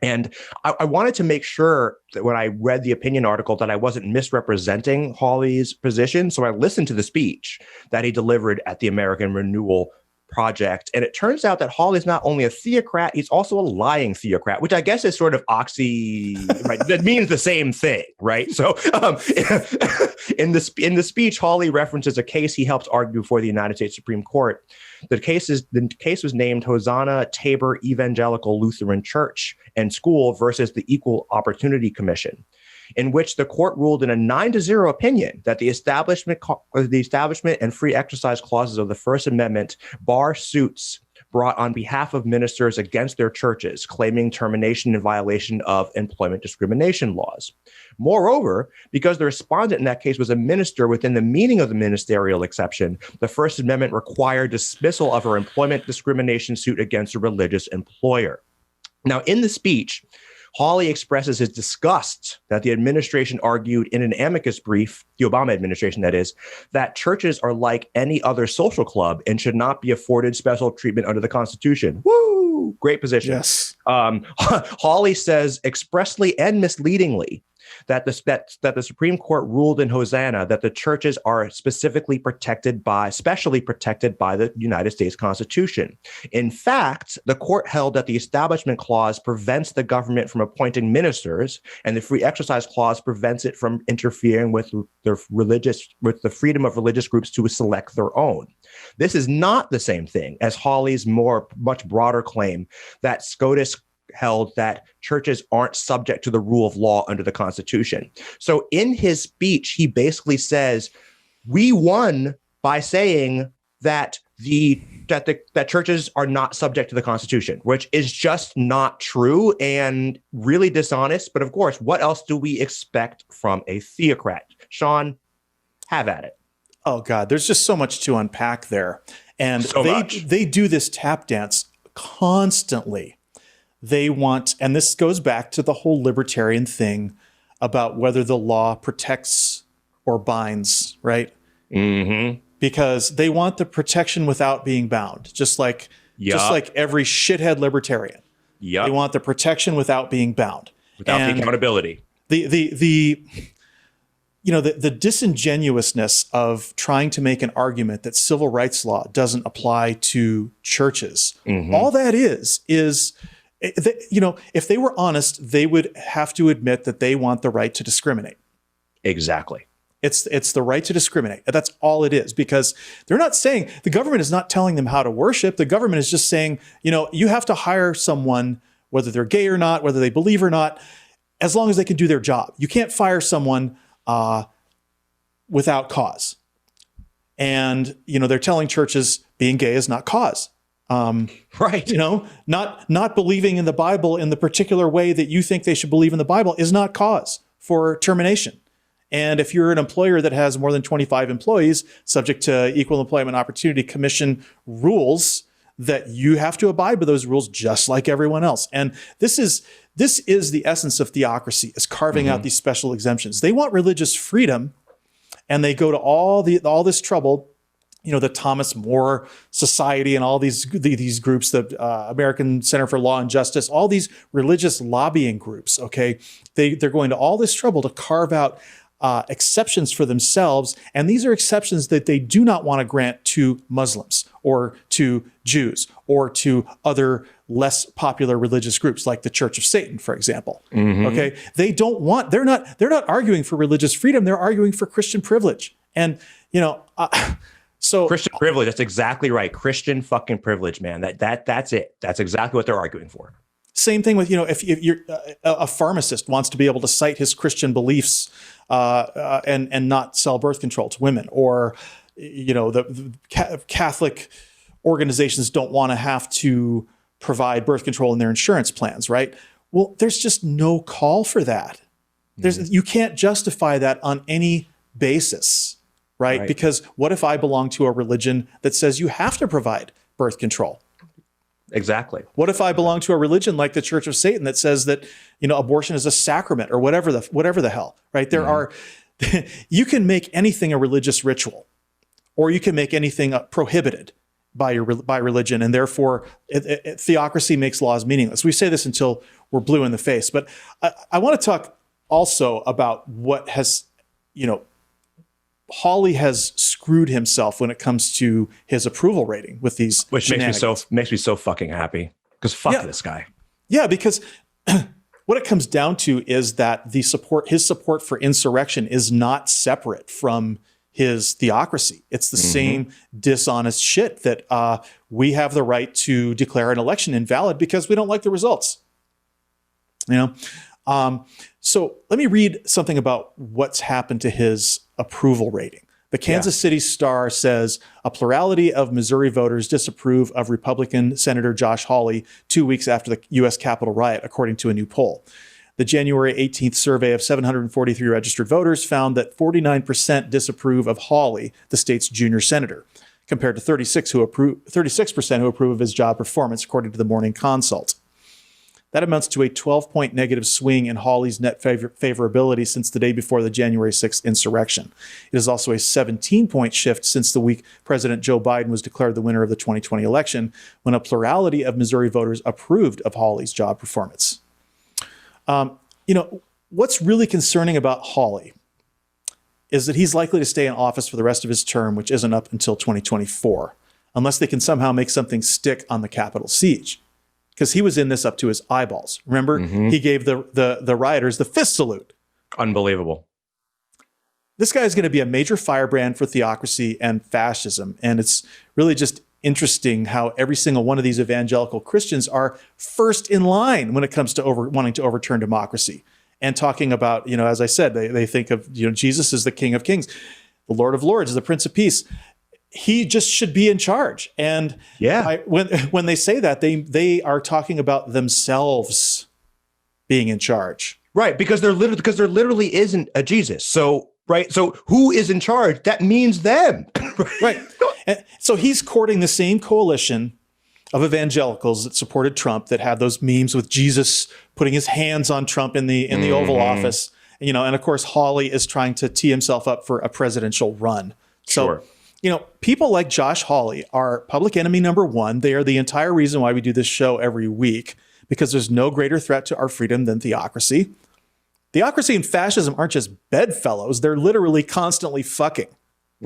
S2: And I wanted to make sure that when I read the opinion article that I wasn't misrepresenting Hawley's position. So I listened to the speech that he delivered at the American Renewal Project. And it turns out that Hawley's not only a theocrat, he's also a lying theocrat, which I guess is sort of right? That means the same thing, right? So in the speech, Hawley references a case he helped argue before the United States Supreme Court. The case was named Hosanna Tabor Evangelical Lutheran Church and School versus the Equal Opportunity Commission, in which the court ruled in a 9-0 opinion that the establishment and free exercise clauses of the First Amendment bar suits brought on behalf of ministers against their churches, claiming termination in violation of employment discrimination laws. Moreover, because the respondent in that case was a minister within the meaning of the ministerial exception, the First Amendment required dismissal of her employment discrimination suit against a religious employer. Now, in the speech, Hawley expresses his disgust that the administration argued in an amicus brief, the Obama administration that is, that churches are like any other social club and should not be afforded special treatment under the Constitution. Woo! Great position.
S3: Yes.
S2: Hawley says expressly and misleadingly that the Supreme Court ruled in Hosanna that the churches are specially protected by the United States Constitution. In fact, the court held that the Establishment Clause prevents the government from appointing ministers, and the Free Exercise Clause prevents it from interfering with the freedom of religious groups to select their own. This is not the same thing as Hawley's much broader claim that SCOTUS held that churches aren't subject to the rule of law under the Constitution. So in his speech, he basically says, we won by saying that that churches are not subject to the Constitution, which is just not true and really dishonest. But of course, what else do we expect from a theocrat? Sean, have at it.
S3: Oh God, there's just so much to unpack there. And they do this tap dance constantly. They want, and this goes back to the whole libertarian thing about whether the law protects or binds, right? Mm-hmm. Because they want the protection without being bound, just like every shithead libertarian. Yep. They want the protection without being bound.
S2: Without the accountability.
S3: The disingenuousness of trying to make an argument that civil rights law doesn't apply to churches. Mm-hmm. All that is if they were honest, they would have to admit that they want the right to discriminate.
S2: Exactly.
S3: It's the right to discriminate. That's all it is, because they're not saying, the government is not telling them how to worship. The government is just saying, you have to hire someone, whether they're gay or not, whether they believe or not, as long as they can do their job. You can't fire someone without cause. And, they're telling churches being gay is not cause.
S2: Right.
S3: Not believing in the Bible in the particular way that you think they should believe in the Bible is not cause for termination. And if you're an employer that has more than 25 employees, subject to Equal Employment Opportunity Commission rules, that you have to abide by those rules just like everyone else. And this is the essence of theocracy, is carving out these special exemptions. They want religious freedom, and they go to all this trouble. The Thomas More Society and all these groups, the American Center for Law and Justice, all these religious lobbying groups, okay? They're going to all this trouble to carve out exceptions for themselves, and these are exceptions that they do not want to grant to Muslims or to Jews or to other less popular religious groups like the Church of Satan, for example. Mm-hmm. Okay, they're not arguing for religious freedom. They're arguing for Christian privilege, and so
S2: Christian privilege. That's exactly right. Christian fucking privilege, man. That's it. That's exactly what they're arguing for.
S3: Same thing with, if you're a pharmacist wants to be able to cite his Christian beliefs and not sell birth control to women, or, the Catholic organizations don't want to have to provide birth control in their insurance plans, right? Well, there's just no call for that. You can't justify that on any basis, right? Because what if I belong to a religion that says you have to provide birth control?
S2: Exactly.
S3: What if I belong to a religion like the Church of Satan that says that, abortion is a sacrament, or whatever the hell, right? There are, you can make anything a religious ritual, or you can make anything prohibited by religion, and therefore theocracy makes laws meaningless. We say this until we're blue in the face, but I want to talk also about what has, Hawley has screwed himself when it comes to his approval rating with these,
S2: which makes me so fucking happy, because this guy.
S3: Yeah, because what it comes down to is that his support for insurrection is not separate from his theocracy. It's the same dishonest shit that we have the right to declare an election invalid because we don't like the results. So let me read something about what's happened to his approval rating. The Kansas City Star says a plurality of Missouri voters disapprove of Republican Senator Josh Hawley 2 weeks after the U.S. Capitol riot, according to a new poll. The January 18th survey of 743 registered voters found that 49% disapprove of Hawley, the state's junior senator, compared to 36% who approve of his job performance, according to the Morning Consult. That amounts to a 12-point negative swing in Hawley's net favorability since the day before the January 6th insurrection. It is also a 17-point shift since the week President Joe Biden was declared the winner of the 2020 election, when a plurality of Missouri voters approved of Hawley's job performance. what's really concerning about Hawley is that he's likely to stay in office for the rest of his term, which isn't up until 2024, unless they can somehow make something stick on the Capitol siege. Because he was in this up to his eyeballs. Remember, he gave the rioters the fist salute.
S2: Unbelievable.
S3: This guy is going to be a major firebrand for theocracy and fascism. And it's really just interesting how every single one of these evangelical Christians are first in line when it comes to wanting to overturn democracy and talking about, as I said, they think of, Jesus as the King of Kings, the Lord of Lords, as the Prince of Peace. He just should be in charge. And when they say that, they are talking about themselves being in charge.
S2: Right, because there literally isn't a Jesus. So, right, so who is in charge? That means them.
S3: Right. And so he's courting the same coalition of evangelicals that supported Trump, that had those memes with Jesus putting his hands on Trump in the Oval Office. And of course, Hawley is trying to tee himself up for a presidential run. So, people like Josh Hawley are public enemy number one. They are the entire reason why we do this show every week, because there's no greater threat to our freedom than theocracy. Theocracy and fascism aren't just bedfellows. They're literally constantly fucking.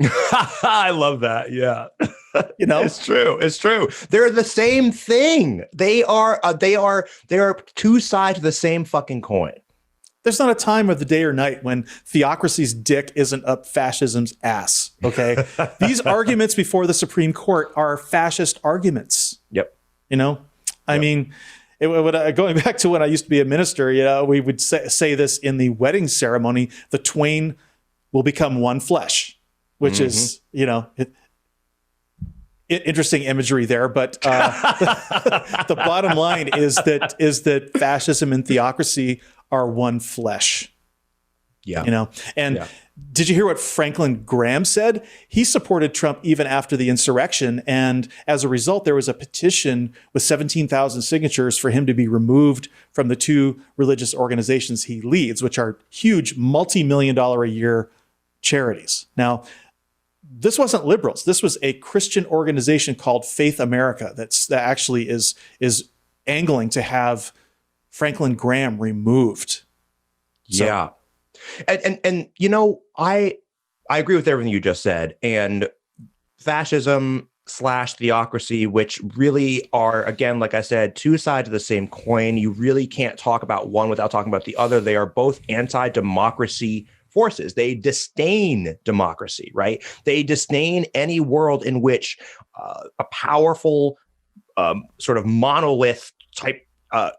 S2: I love that. Yeah. It's true. It's true. They're the same thing. They are two sides of the same fucking coin.
S3: There's not a time of the day or night when theocracy's dick isn't up fascism's ass. Okay. These arguments before the Supreme Court are fascist arguments.
S2: Yep.
S3: I mean, going back to when I used to be a minister, we would say this in the wedding ceremony: the twain will become one flesh, which is, interesting imagery there. But the bottom line is that fascism and theocracy are one flesh.
S2: Yeah.
S3: Did you hear what Franklin Graham said? He supported Trump even after the insurrection. And as a result, there was a petition with 17,000 signatures for him to be removed from the two religious organizations he leads, which are huge multi-million-dollar a year charities. Now, this wasn't liberals. This was a Christian organization called Faith America that actually is angling to have Franklin Graham removed.
S2: Yeah. And I agree with everything you just said. And fascism / theocracy, which really are, again, like I said, two sides of the same coin. You really can't talk about one without talking about the other. They are both anti-democracy forces. They disdain democracy, right? They disdain any world in which a powerful sort of monolith type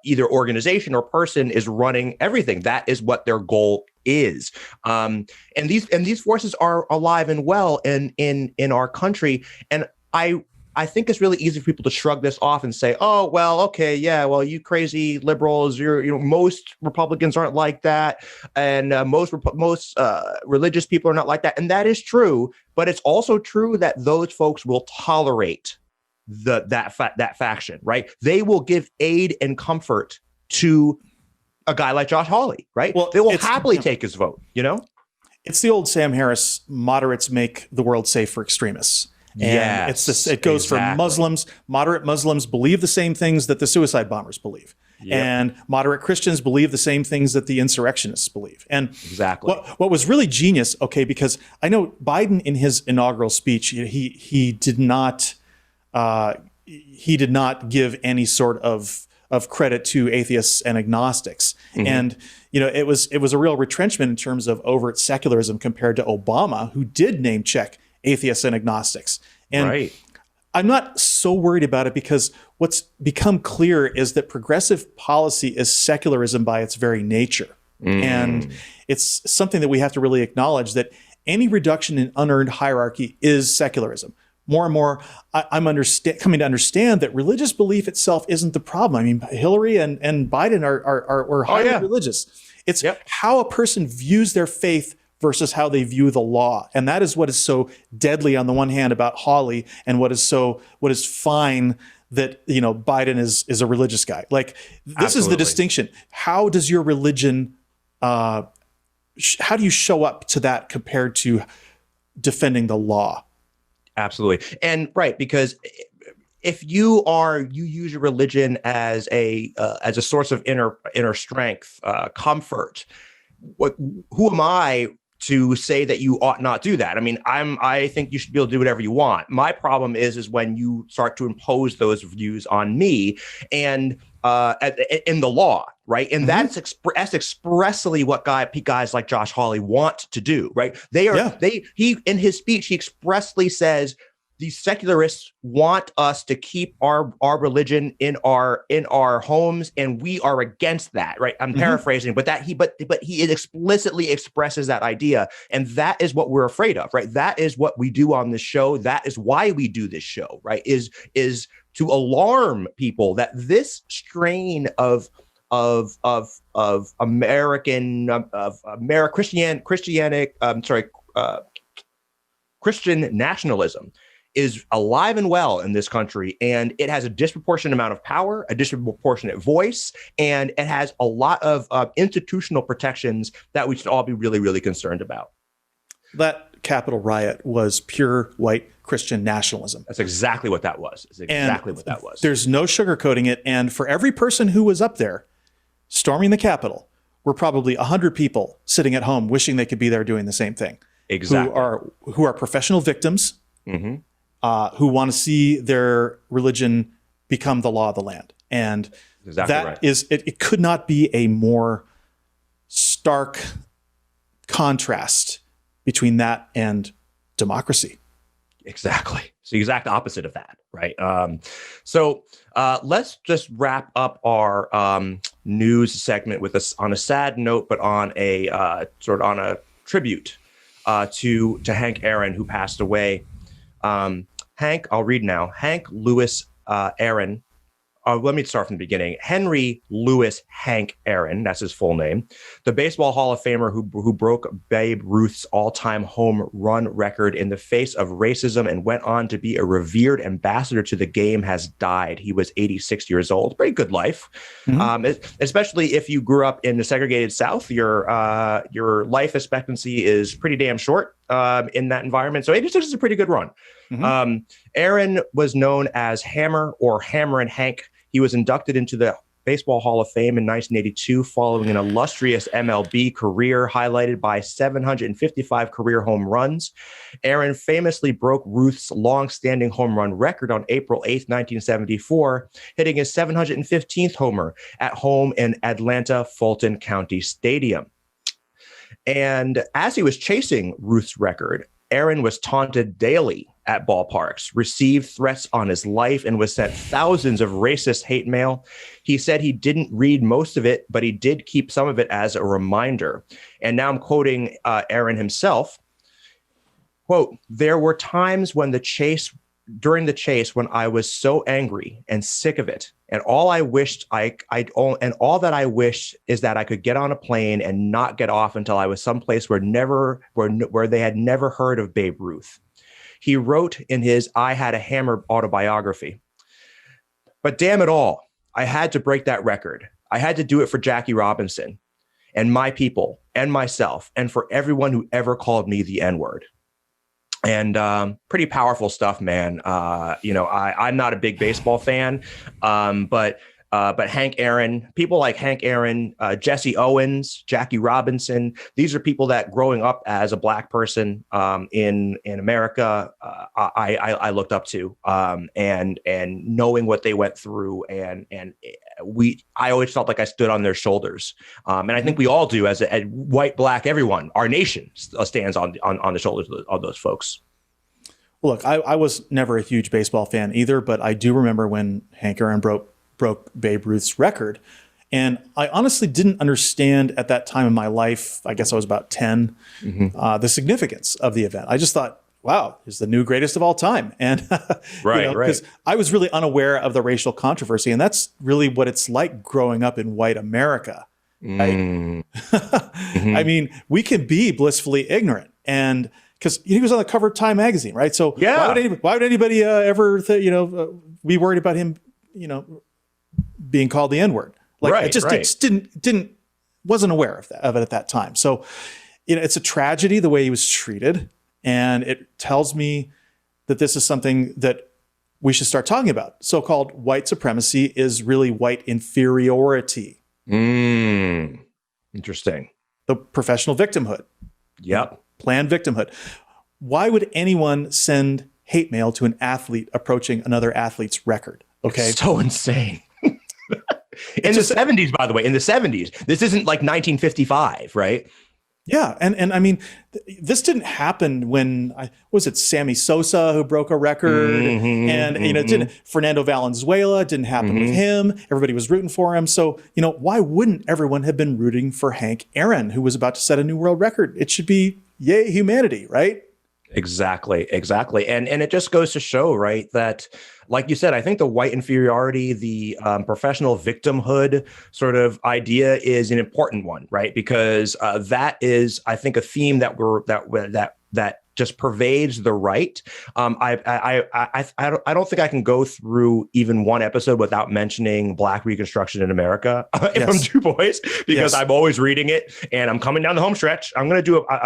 S2: either organization or person is running everything. That is what their goal is. And these forces are alive and well in our country. And I think it's really easy for people to shrug this off and say, oh, well, okay, yeah, well, you crazy liberals, most Republicans aren't like that. And most religious people are not like that. And that is true. But it's also true that those folks will tolerate that faction, right? They will give aid and comfort to a guy like Josh Hawley, right? Well, they will happily take his vote,
S3: It's the old Sam Harris, moderates make the world safe for extremists. And it goes for Muslims. Moderate Muslims believe the same things that the suicide bombers believe. Yep. And moderate Christians believe the same things that the insurrectionists believe. And
S2: exactly
S3: what was really genius, because I know Biden in his inaugural speech, he did not give any sort of credit to atheists and agnostics. Mm-hmm. And, it was a real retrenchment in terms of overt secularism compared to Obama, who did name check atheists and agnostics. And
S2: right.
S3: I'm not so worried about it, because what's become clear is that progressive policy is secularism by its very nature. And it's something that we have to really acknowledge, that any reduction in unearned hierarchy is secularism. More and more, I'm coming to understand that religious belief itself isn't the problem. I mean, Hillary and Biden are highly religious. It's how a person views their faith versus how they view the law. And that is what is so deadly on the one hand about Hawley, and what is fine that, Biden is a religious guy. Like, this Absolutely. Is the distinction. How does your religion, how do you show up to that compared to defending the law?
S2: Absolutely. And right, because if you use your religion as a source of inner strength, comfort, who am I to say that you ought not do that? I mean, I think you should be able to do whatever you want. My problem is when you start to impose those views on me and in the law, right? And that's expressly what guys like Josh Hawley want to do, right? He in his speech, he expressly says these secularists want us to keep our religion in our homes, and we are against that, right? I'm paraphrasing, but he explicitly expresses that idea, and that is what we're afraid of, right? That is what we do on this show. That is why we do this show, right? Is to alarm people that this strain of American Christian nationalism is alive and well in this country, and it has a disproportionate amount of power, a disproportionate voice, and it has a lot of institutional protections that we should all be really, really concerned about.
S3: That Capitol riot was pure white Christian nationalism.
S2: That's exactly what that was.
S3: There's no sugarcoating it. And for every person who was up there storming the Capitol, were probably 100 people sitting at home wishing they could be there doing the same thing.
S2: Exactly.
S3: Who are professional victims, who want to see their religion become the law of the land. And it could not be a more stark contrast between that and democracy.
S2: Exactly. It's the exact opposite of that, right? So let's just wrap up our news segment with us on a sad note, but on a on a tribute to Hank Aaron, who passed away. Hank, I'll read now. Hank Lewis Aaron. Let me start from the beginning. Henry Louis Hank Aaron, that's his full name, the Baseball Hall of Famer who broke Babe Ruth's all-time home run record in the face of racism and went on to be a revered ambassador to the game, has died. He was 86 years old. Pretty good life, especially if you grew up in the segregated South. Your life expectancy is pretty damn short in that environment. So 86 is a pretty good run. Aaron was known as Hammer or Hammerin' Hank. He was inducted into the Baseball Hall of Fame in 1982 following an illustrious MLB career highlighted by 755 career home runs. Aaron famously broke Ruth's long-standing home run record on April 8th, 1974, hitting his 715th homer at home in Atlanta Fulton County Stadium. And as he was chasing Ruth's record, Aaron was taunted daily at ballparks, received threats on his life, and was sent thousands of racist hate mail. He said he didn't read most of it, but he did keep some of it as a reminder. And now I'm quoting Aaron himself. Quote, "There were times when during the chase when I was so angry and sick of it, and all I wished all that I wished is that I could get on a plane and not get off until I was someplace where they had never heard of Babe Ruth." He wrote in his I Had a Hammer autobiography. "But damn it all, I had to break that record. I had to do it for Jackie Robinson and my people and myself and for everyone who ever called me the N-word." And pretty powerful stuff, man. I'm not a big baseball fan, but Hank Aaron, people like Hank Aaron, Jesse Owens, Jackie Robinson, these are people that growing up as a Black person in America, I looked up to, and knowing what they went through, and I always felt like I stood on their shoulders, and I think we all do as a white, Black, everyone. Our nation stands on the shoulders of those folks.
S3: Look, I was never a huge baseball fan either, but I do remember when Hank Aaron broke Babe Ruth's record. And I honestly didn't understand at that time in my life, I guess I was about 10, the significance of the event. I just thought, wow, he's the new greatest of all time. And
S2: right.
S3: Because I was really unaware of the racial controversy. And that's really what it's like growing up in white America. Right? I mean, we can be blissfully ignorant. And because he was on the cover of Time magazine, right? So why would anybody ever be worried about him, being called the N-word? Wasn't aware of it at that time. So, it's a tragedy the way he was treated. And it tells me that this is something that we should start talking about. So-called white supremacy is really white inferiority.
S2: Interesting.
S3: the professional victimhood.
S2: Yep.
S3: Planned victimhood. Why would anyone send hate mail to an athlete approaching another athlete's record? Okay.
S2: It's so insane. In the 70s, by the way, in the 70s. This isn't like 1955, right?
S3: Yeah. And I mean, this didn't happen when, was it Sammy Sosa who broke a record? Didn't Fernando Valenzuela, didn't happen with him. Everybody was rooting for him. So, why wouldn't everyone have been rooting for Hank Aaron, who was about to set a new world record? It should be yay humanity, right?
S2: Exactly. And it just goes to show, right, that, like you said, I think the white inferiority, the professional victimhood sort of idea is an important one, right? Because that is, I think, a theme that just pervades the right. I don't think I can go through even one episode without mentioning Black Reconstruction in America from Du Bois, because I'm always reading it and I'm coming down the home stretch. I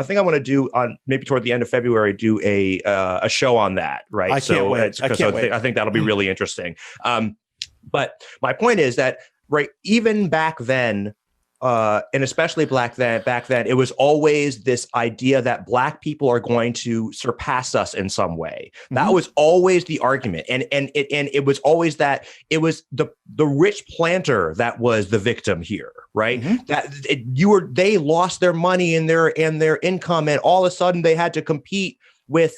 S2: think I want to do on maybe toward the end of February, do a show on that. Right.
S3: I can't wait.
S2: I think that'll be really interesting. But my point is that, right, even back then, and especially back then, it was always this idea that Black people are going to surpass us in some way. That was always the argument, and it was always that it was the rich planter that was the victim here, right? They lost their money and their income, and all of a sudden they had to compete with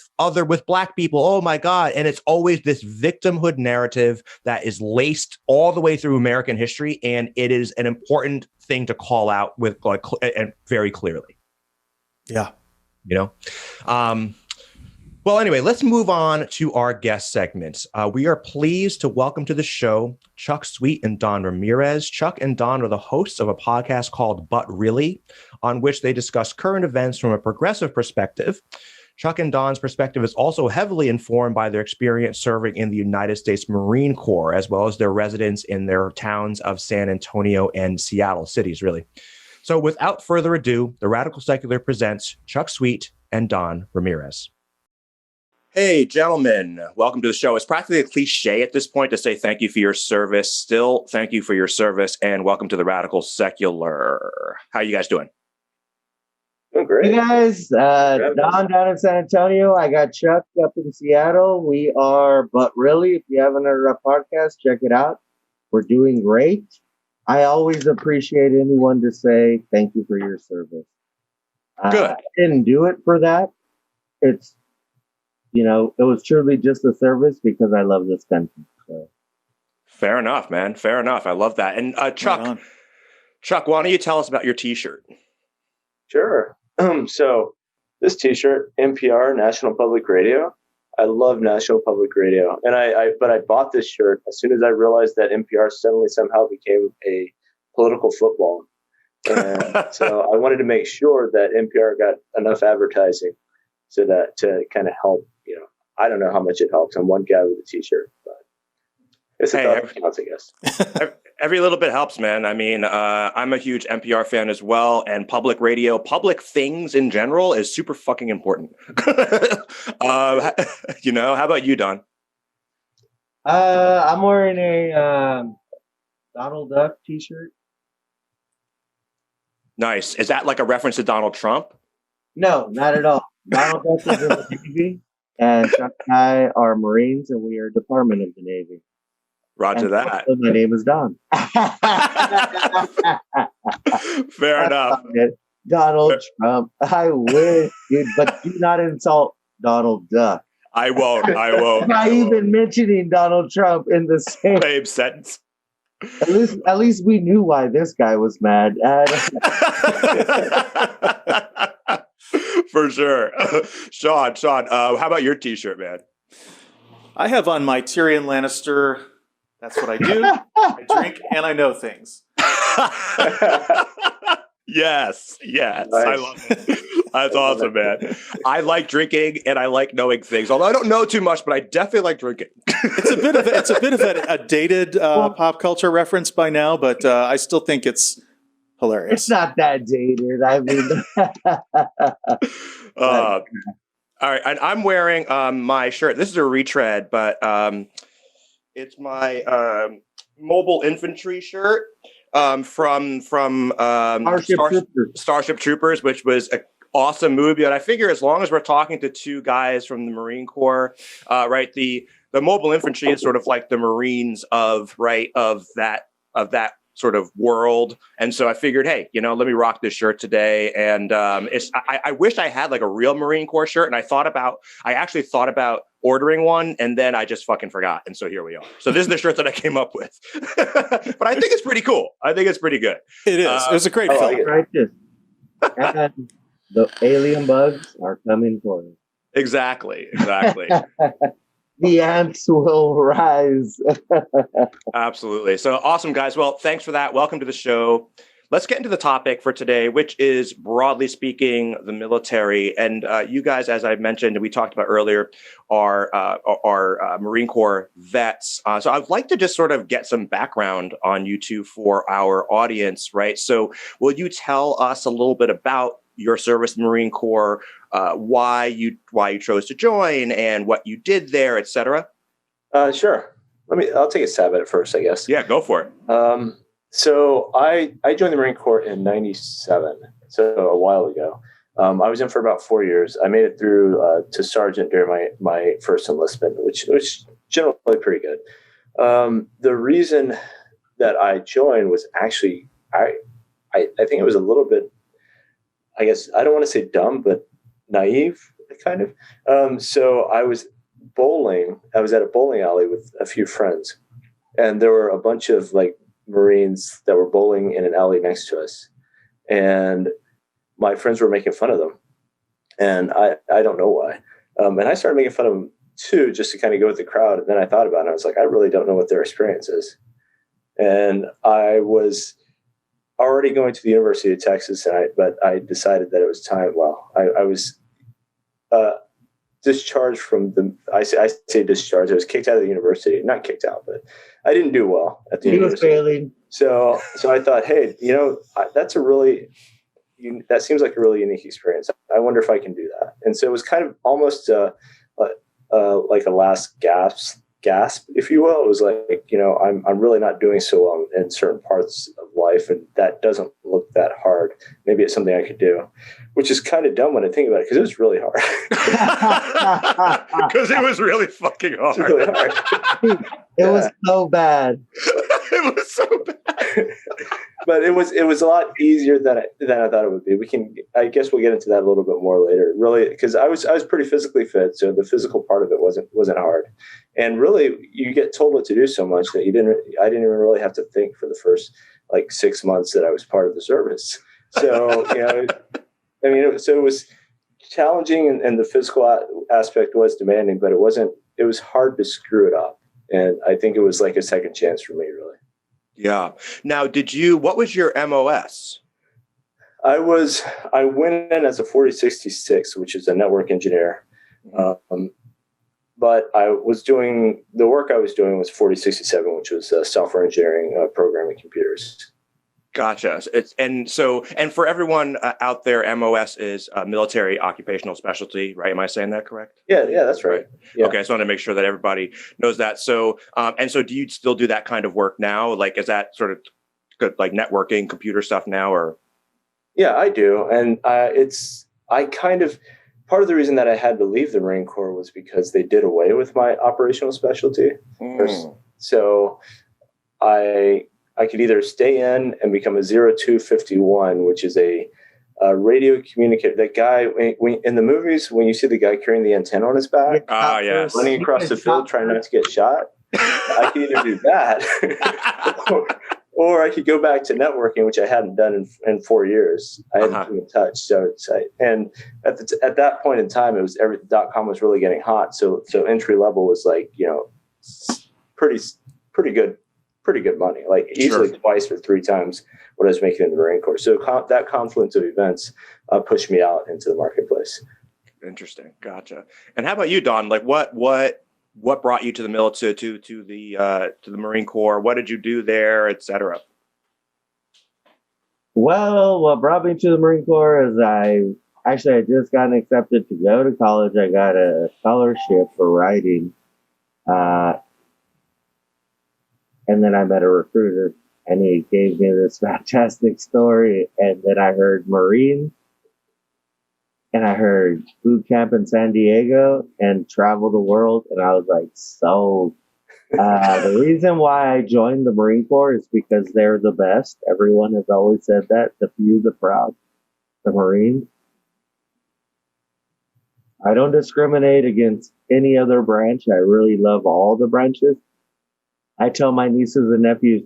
S2: Black people. Oh my God. And it's always this victimhood narrative that is laced all the way through American history. And it is an important thing to call out with and very clearly.
S3: Yeah.
S2: Well, anyway, let's move on to our guest segments. We are pleased to welcome to the show Chuck Sweet and Don Ramirez. Chuck and Don are the hosts of a podcast called But Really, on which they discuss current events from a progressive perspective. Chuck and Don's perspective is also heavily informed by their experience serving in the United States Marine Corps, as well as their residence in their towns of San Antonio and Seattle cities, really. So without further ado, the Radical Secular presents Chuck Sweet and Don Ramirez. Hey, gentlemen, welcome to the show. It's practically a cliche at this point to say thank you for your service. Still, thank you for your service, and welcome to the Radical Secular. How are you guys doing?
S4: Oh, great. Hey guys, Don down in San Antonio. I got Chuck up in Seattle. We are But Really. If you haven't heard our podcast, check it out. We're doing great. I always appreciate anyone to say thank you for your service.
S2: Good.
S4: I didn't do it for that. It's, it was truly just a service because I love this country. So.
S2: Fair enough, man. Fair enough. I love that. And Chuck, why don't you tell us about your T-shirt?
S5: Sure. So this T-shirt, NPR, National Public Radio. I love National Public Radio, and I bought this shirt as soon as I realized that NPR somehow became a political football, and so I wanted to make sure that NPR got enough advertising so that to kind of help. I don't know how much it helps. I'm one guy with a T-shirt, but it's a thought that counts, I guess.
S2: Every little bit helps, man. I mean, I'm a huge NPR fan as well, and public radio, public things in general is super fucking important. How about you, Don?
S4: I'm wearing a Donald Duck T-shirt.
S2: Nice. Is that like a reference to Donald Trump?
S4: No, not at all. Donald Duck is in the Navy, and Chuck and I are Marines, and we are Department of the Navy.
S2: Roger that.
S4: My name is Don.
S2: Fair enough.
S4: Donald Trump. I wish, dude, but do not insult Donald Duck.
S2: I won't.
S4: Not even mentioning Donald Trump in the
S2: same sentence.
S4: At least we knew why this guy was mad.
S2: For sure. Sean, how about your T-shirt, man?
S3: I have on my Tyrion Lannister. That's what I do. I drink and I know things.
S2: Yes. Nice. I love it. That's awesome, man. I like drinking and I like knowing things. Although I don't know too much, but I definitely like drinking.
S3: It's a bit of a dated pop culture reference by now, but I still think it's hilarious.
S4: It's not that dated. I mean,
S2: all right, and I'm wearing my shirt. This is a retread, but it's my mobile infantry shirt from Starship Troopers, which was a awesome movie. And I figure as long as we're talking to two guys from the Marine Corps, right, the mobile infantry is sort of like the Marines of that sort of world. And so I figured, hey, let me rock this shirt today. And I wish I had like a real Marine Corps shirt. And I actually thought about ordering one, and then I just fucking forgot. And so here we are. So this is the shirt that I came up with. But I think it's pretty cool. I think it's pretty good.
S3: It is. It was a great film.
S4: And the alien bugs are coming for us.
S2: Exactly.
S4: The ants will rise.
S2: Absolutely. So awesome, guys. Well, thanks for that. Welcome to the show. Let's get into the topic for today, which is, broadly speaking, the military. And you guys, as I mentioned, and we talked about earlier, are Marine Corps vets. So I'd like to just sort of get some background on you two for our audience, right? So will you tell us a little bit about your service in the Marine Corps, why you chose to join, and what you did there, et cetera?
S5: Sure. I'll take a stab at it first, I guess.
S2: Yeah, go for it.
S5: So I joined the Marine Corps in '97, so a while ago. I was in for about 4 years. I made it through to sergeant during my first enlistment, which was generally pretty good. The reason that I joined was actually, I think it was a little bit, I guess, I don't want to say dumb, but naive, kind of. So I was bowling. I was at a bowling alley with a few friends, and there were a bunch of like Marines that were bowling in an alley next to us, and my friends were making fun of them, and I don't know why, and I started making fun of them too, just to kind of go with the crowd. And then I thought about it. I was like, I really don't know what their experience is, and I was already going to the University of Texas, but I decided that it was time. Well, I was discharged from I say discharged. I was kicked out of the university. Not kicked out, but I didn't do well at the university.
S4: He was failing.
S5: So I thought, hey, that seems like a really unique experience. I wonder if I can do that. And so it was kind of almost like a last gasp, if you will. It was like, I'm really not doing so well in certain parts of life, and that doesn't look that hard. Maybe it's something I could do, which is kind of dumb when I think about it, because it was really hard.
S2: Because it was really fucking hard.
S5: It was really hard.
S4: It was so bad.
S2: It was so bad.
S5: But it was a lot easier than I thought it would be. I guess we'll get into that a little bit more later. Really, because I was pretty physically fit, so the physical part of it wasn't hard. And really, you get told what to do so much that I didn't even really have to think for the first like 6 months that I was part of the service. So so it was challenging, and the physical aspect was demanding, but it was hard to screw it up. And I think it was like a second chance for me, really.
S2: Yeah. Now, what was your MOS?
S5: I went in as a 4066, which is a network engineer. But the work I was doing was 4067, which was software engineering, programming computers.
S2: Gotcha. And for everyone out there, MOS is military occupational specialty, right? Am I saying that correct?
S5: Yeah, that's right. Yeah.
S2: Okay, I just wanted to make sure that everybody knows that. So, so do you still do that kind of work now? Like, is that sort of good, like networking, computer stuff now, or?
S5: Yeah, I do, and part of the reason that I had to leave the Marine Corps was because they did away with my operational specialty. So I could either stay in and become a 0251, which is a radio communicator. That guy, when in the movies, when you see the guy carrying the antenna on his back,
S2: yes,
S5: running across the field trying not to get shot, I could either do that, or I could go back to networking, which I hadn't done in 4 years. I hadn't been in touch. And at that point in time, it was .com was really getting hot. So entry level was like, pretty good money, like easily twice or three times what I was making in the Marine Corps. So that confluence of events pushed me out into the marketplace.
S2: Interesting. Gotcha. And how about you, Don? Like what brought you to the military, to the Marine Corps? What did you do there, et cetera?
S4: Well, what brought me to the Marine Corps is I just gotten accepted to go to college. I got a scholarship for writing. And then I met a recruiter, and he gave me this fantastic story. And then I heard Marine, and I heard boot camp in San Diego, and travel the world. And I was like, sold. The reason why I joined the Marine Corps is because they're the best. Everyone has always said that. The few, the proud, the Marines. I don't discriminate against any other branch. I really love all the branches. I tell my nieces and nephews,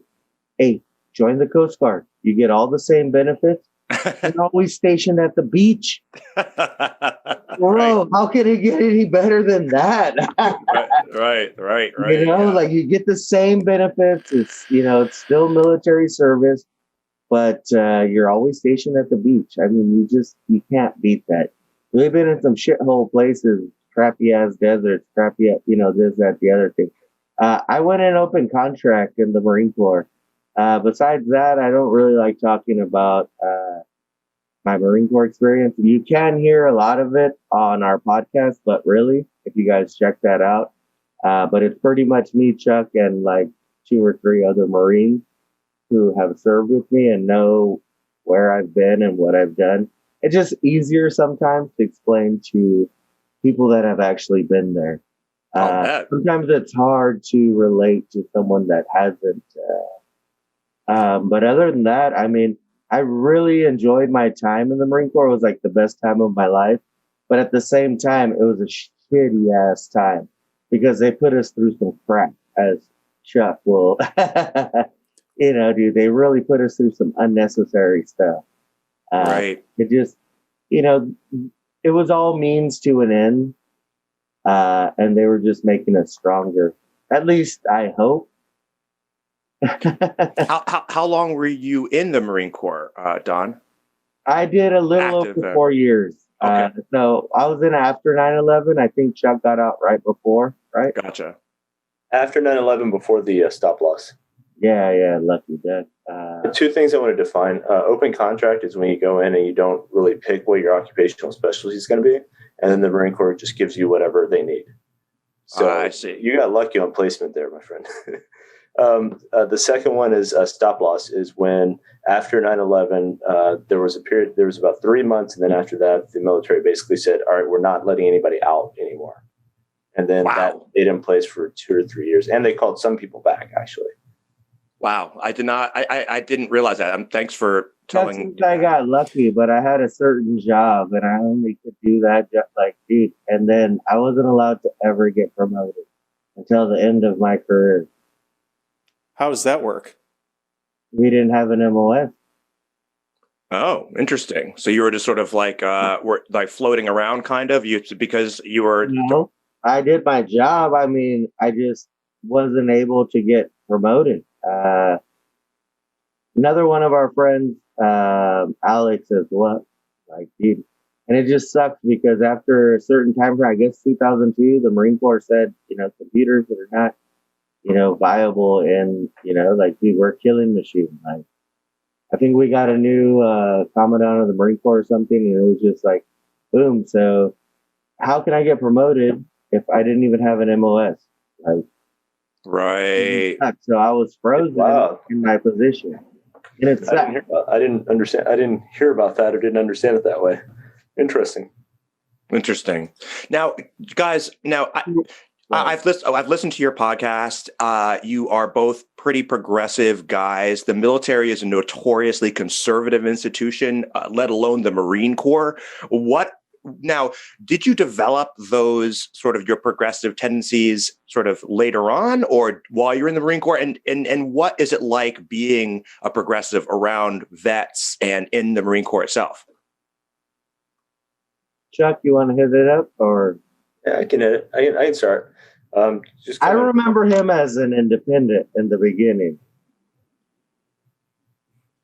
S4: hey, join the Coast Guard. You get all the same benefits. You're always stationed at the beach. Bro, right. How can it get any better than that?
S2: right.
S4: You know, like you get the same benefits. It's, you know, it's still military service, but you're always stationed at the beach. I mean, you can't beat that. We've been in some shithole places, crappy ass deserts, crappy, you know, this, that, the other thing. I went in open contract in the Marine Corps. Besides that, I don't really like talking about my Marine Corps experience. You can hear a lot of it on our podcast, but really, if you guys check that out, but it's pretty much me, Chuck, and like 2 or 3 other Marines who have served with me and know where I've been and what I've done. It's just easier sometimes to explain to people that have actually been there. Sometimes it's hard to relate to someone that hasn't. But other than that, I mean, I really enjoyed my time in the Marine Corps. It was like the best time of my life. But at the same time, it was a shitty ass time because they put us through some crap, as Chuck will, you know, dude, they really put us through some unnecessary stuff.
S2: Right.
S4: It just, you know, it was all means to an end. And they were just making us stronger. At least I hope.
S2: How long were you in the Marine Corps, Don?
S4: I did a little over 4 years.
S2: Okay.
S4: So I was in after 9/11. I think Chuck got out right before, right?
S2: Gotcha.
S5: After 9/11, before the stop loss.
S4: Yeah, lucky that.
S5: 2 things I want to define. Open contract is when you go in and you don't really pick what your occupational specialty is going to be. And then the Marine Corps just gives you whatever they need. So
S2: I see.
S5: You got lucky on placement there, my friend. The second one is stop loss, is when after 9/11, there was a period, there was about 3 months. And then after that, the military basically said, all right, we're not letting anybody out anymore. And then that stayed in place for 2 or 3 years. And they called some people back, actually.
S2: Wow. I didn't realize that. Thanks for telling me.
S4: I got lucky, but I had a certain job and I only could do that just like dude. And then I wasn't allowed to ever get promoted until the end of my career.
S3: How does that work?
S4: We didn't have an MOS.
S2: Oh, interesting. So you were just sort of like were like floating around kind of because you were.
S4: No, I did my job. I mean, I just wasn't able to get promoted. Another one of our friends, Alex, as well. Like, dude, and it just sucks because after a certain time frame, I guess 2002, the Marine Corps said, you know, computers that are not, you know, viable, and you know, like, dude, we're killing machine. Like, I think we got a new commandant of the Marine Corps or something, and it was just like, boom. So, how can I get promoted if I didn't even have an MOS? Like,
S2: right.
S4: So I was frozen in my position. And it's
S5: I didn't understand. I didn't hear about that or didn't understand it that way. Interesting. Now, guys, I've listened to your podcast. You are both pretty progressive guys. The military is a notoriously conservative institution, let alone the Marine Corps. Now, did you develop those sort of your progressive tendencies sort of later on or while you're in the Marine Corps? And what is it like being a progressive around vets and in the Marine Corps itself?
S4: Chuck, you want to hit it up or?
S5: Yeah, I can hit it. I can start.
S4: I remember him as an independent in the beginning.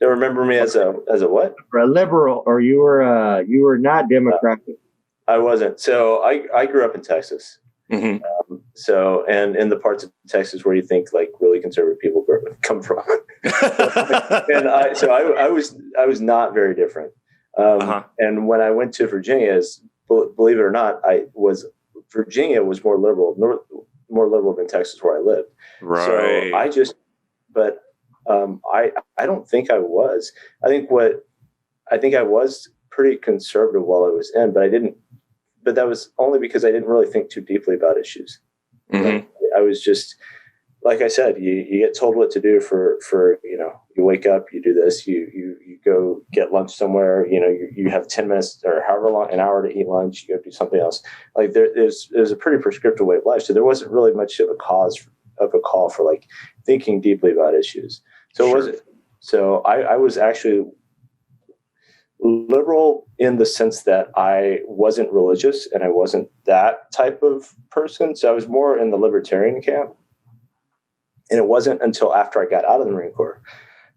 S5: You remember me as a what?
S4: A liberal, or you were not Democratic.
S5: I wasn't. So I grew up in Texas.
S2: Mm-hmm.
S5: And in the parts of Texas where you think like really conservative people come from, and I was not very different. And when I went to Virginia, believe it or not, Virginia was more liberal than Texas where I lived.
S2: Right.
S5: So but I don't think I was. I think I was pretty conservative while I was in, but that was only because I didn't really think too deeply about issues.
S2: Mm-hmm.
S5: I was just, like I said, you get told what to do for you wake up, you do this, you go get lunch somewhere, you have 10 minutes or however long, an hour to eat lunch, you go do something else. Like there's a pretty prescriptive way of life. So there wasn't really much of a call for like thinking deeply about issues. So
S2: Sure.
S5: was it? So I was actually liberal in the sense that I wasn't religious and I wasn't that type of person. So I was more in the libertarian camp. And it wasn't until after I got out of the Marine Corps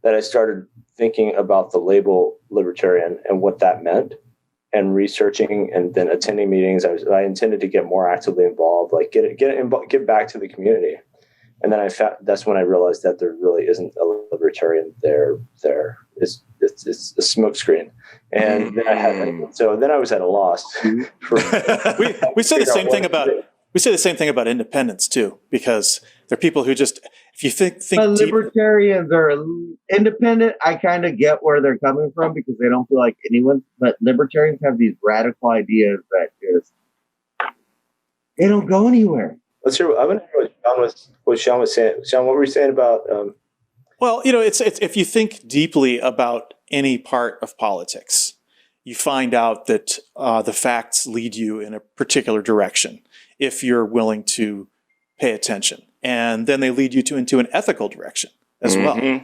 S5: that I started thinking about the label libertarian and what that meant, and researching and then attending meetings. I intended to get more actively involved, like get back to the community. And then that's when I realized that there really isn't a libertarian there. It's a smokescreen. And then I was at a loss.
S3: We say the same thing about independence too, because there are people who just, if you think
S4: but libertarians are independent. I kind of get where they're coming from because they don't feel like anyone. But libertarians have these radical ideas that just they don't go anywhere.
S5: Let's hear. I want to hear what Sean was saying. Sean, what were you saying about?
S3: Well, it's if you think deeply about any part of politics, you find out that the facts lead you in a particular direction if you're willing to pay attention, and then they lead you into an ethical direction as well.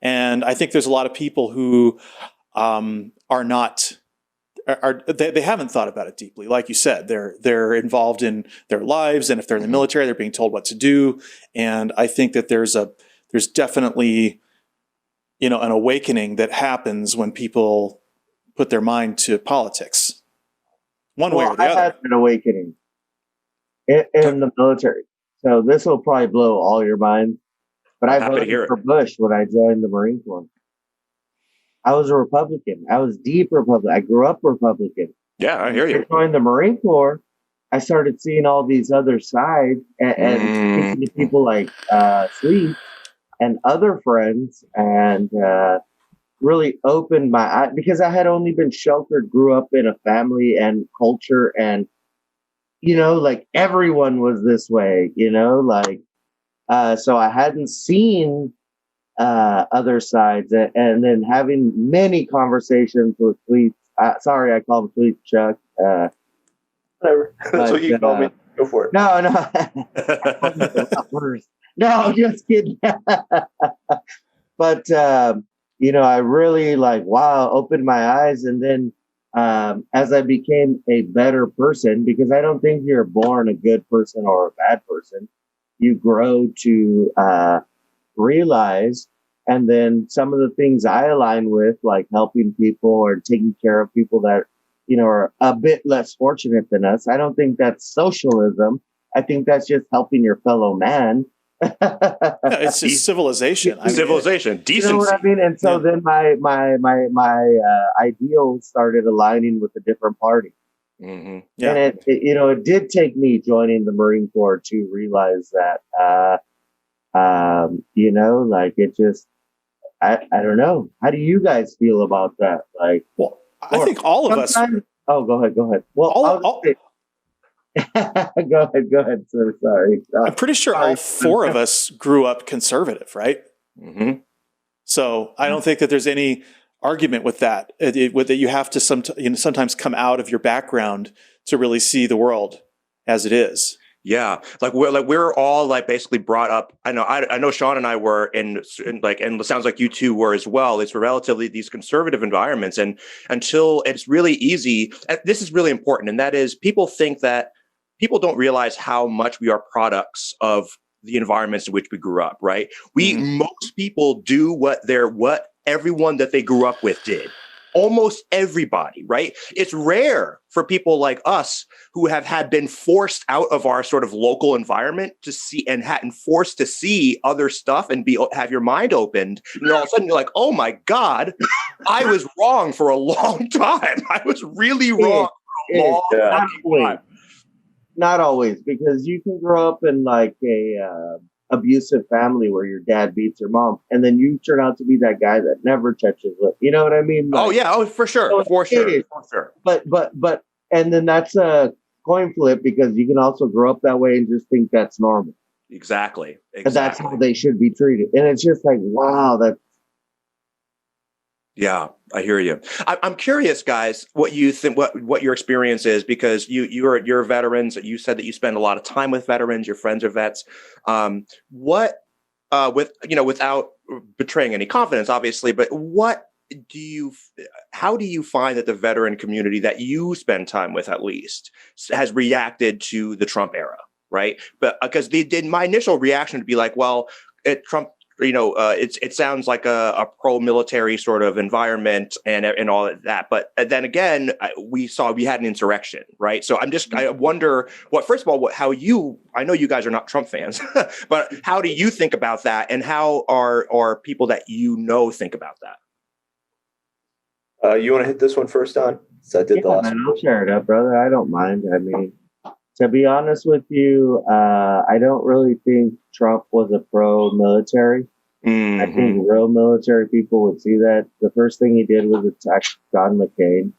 S3: And I think there's a lot of people who they haven't thought about it deeply. Like you said, they're involved in their lives, and if they're in the military, they're being told what to do. And I think that there's definitely, an awakening that happens when people put their mind to politics, one way or the other.
S4: I had an awakening in the military, so this will probably blow all your minds. But I voted for Bush when I joined the Marine Corps. I was a Republican. I was deep Republican. I grew up Republican.
S2: Yeah, I hear you.
S4: When I joined the Marine Corps, I started seeing all these other sides and speaking to people like Sweet and other friends, and really opened my eyes because I had only been sheltered, grew up in a family and culture, and like everyone was this way, so I hadn't seen other sides, and then having many conversations with Tweets. Sorry, I call him Tweet Chuck.
S5: Whatever. That's what you call me. Go for it.
S4: No. No, just kidding. But I really opened my eyes, and then as I became a better person, because I don't think you're born a good person or a bad person. You grow to realize, and then some of the things I align with, like helping people or taking care of people that are a bit less fortunate than us. I don't think that's socialism. I think that's just helping your fellow man.
S3: It's just civilization.
S2: Civilization, decency.
S4: You know what I mean? And so then my ideals started aligning with a different party.
S2: Mm-hmm.
S3: Yeah.
S4: And it did take me joining the Marine Corps to realize that, it just, I don't know. How do you guys feel about that?
S3: Well, I think all of us.
S4: Oh, go ahead. Well, go ahead, sir. Sorry.
S3: I'm pretty sure all four of us grew up conservative, right?
S2: Mm-hmm.
S3: So I don't think that there's any argument with that. That you have to sometimes come out of your background to really see the world as it is.
S2: Yeah, we're all basically brought up. I know Sean and I were in and it sounds like you two were as well. It's relatively these conservative environments, and until it's really easy. This is really important, and that is people think that people don't realize how much we are products of the environments in which we grew up. Right? Most people do what everyone that they grew up with did. Almost everybody, right? It's rare for people like us who have been forced out of our sort of local environment to see and forced to see other stuff and have your mind opened. And all of a sudden you're like, oh my God, I was wrong for a long time. I was really wrong for a long time.
S4: Not always, because you can grow up in abusive family where your dad beats your mom, and then you turn out to be that guy that never touches lip. You know what I mean?
S2: Oh yeah, oh for sure, for sure.
S4: But and then that's a coin flip, because you can also grow up that way and just think that's normal.
S2: Exactly.
S4: And that's how they should be treated. And it's just like, wow, that.
S2: Yeah, I hear you. I'm curious, guys, what you think, what your experience is, because you're veterans. You said that you spend a lot of time with veterans. Your friends are vets. Without betraying any confidence, obviously, but how do you find that the veteran community that you spend time with, at least, has reacted to the Trump era, right? But because my initial reaction would be like, well, Trump. It sounds like a pro-military sort of environment and all of that. But then again, we had an insurrection, right? So I wonder first of all, I know you guys are not Trump fans, but how do you think about that? And how are people that think about that?
S5: You want to hit this one first, Don? So I did the last one.
S4: I'll share it up, brother. I don't mind. I mean, to be honest with you, I don't really think Trump was a pro-military. Mm-hmm. I think real military people would see that. The first thing he did was attack John McCain.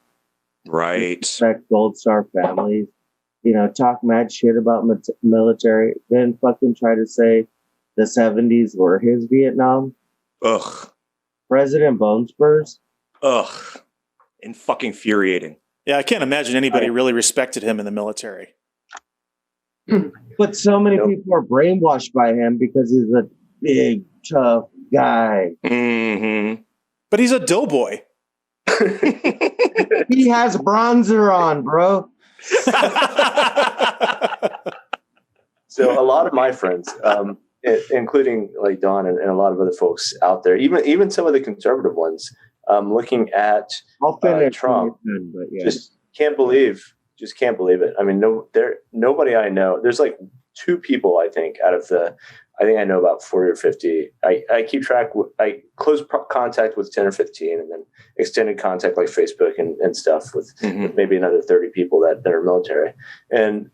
S2: Right.
S4: Respect Gold Star families. Talk mad shit about military. Then fucking try to say the 70s were his Vietnam.
S2: Ugh.
S4: President Bone Spurs.
S2: Ugh. And fucking infuriating.
S3: Yeah, I can't imagine anybody really respected him in the military.
S4: But so many people are brainwashed by him because he's a big, tough guy.
S2: Mm-hmm.
S3: But he's a doughboy.
S4: He has bronzer on, bro.
S5: So a lot of my friends, including like Don and a lot of other folks out there, even some of the conservative ones, looking at Trump, just can't believe it. I mean, nobody I know. There's like two people, I think, I think I know about 40 or 50. I keep track. I close contact with 10 or 15, and then extended contact like Facebook and stuff with maybe another 30 people that are military, and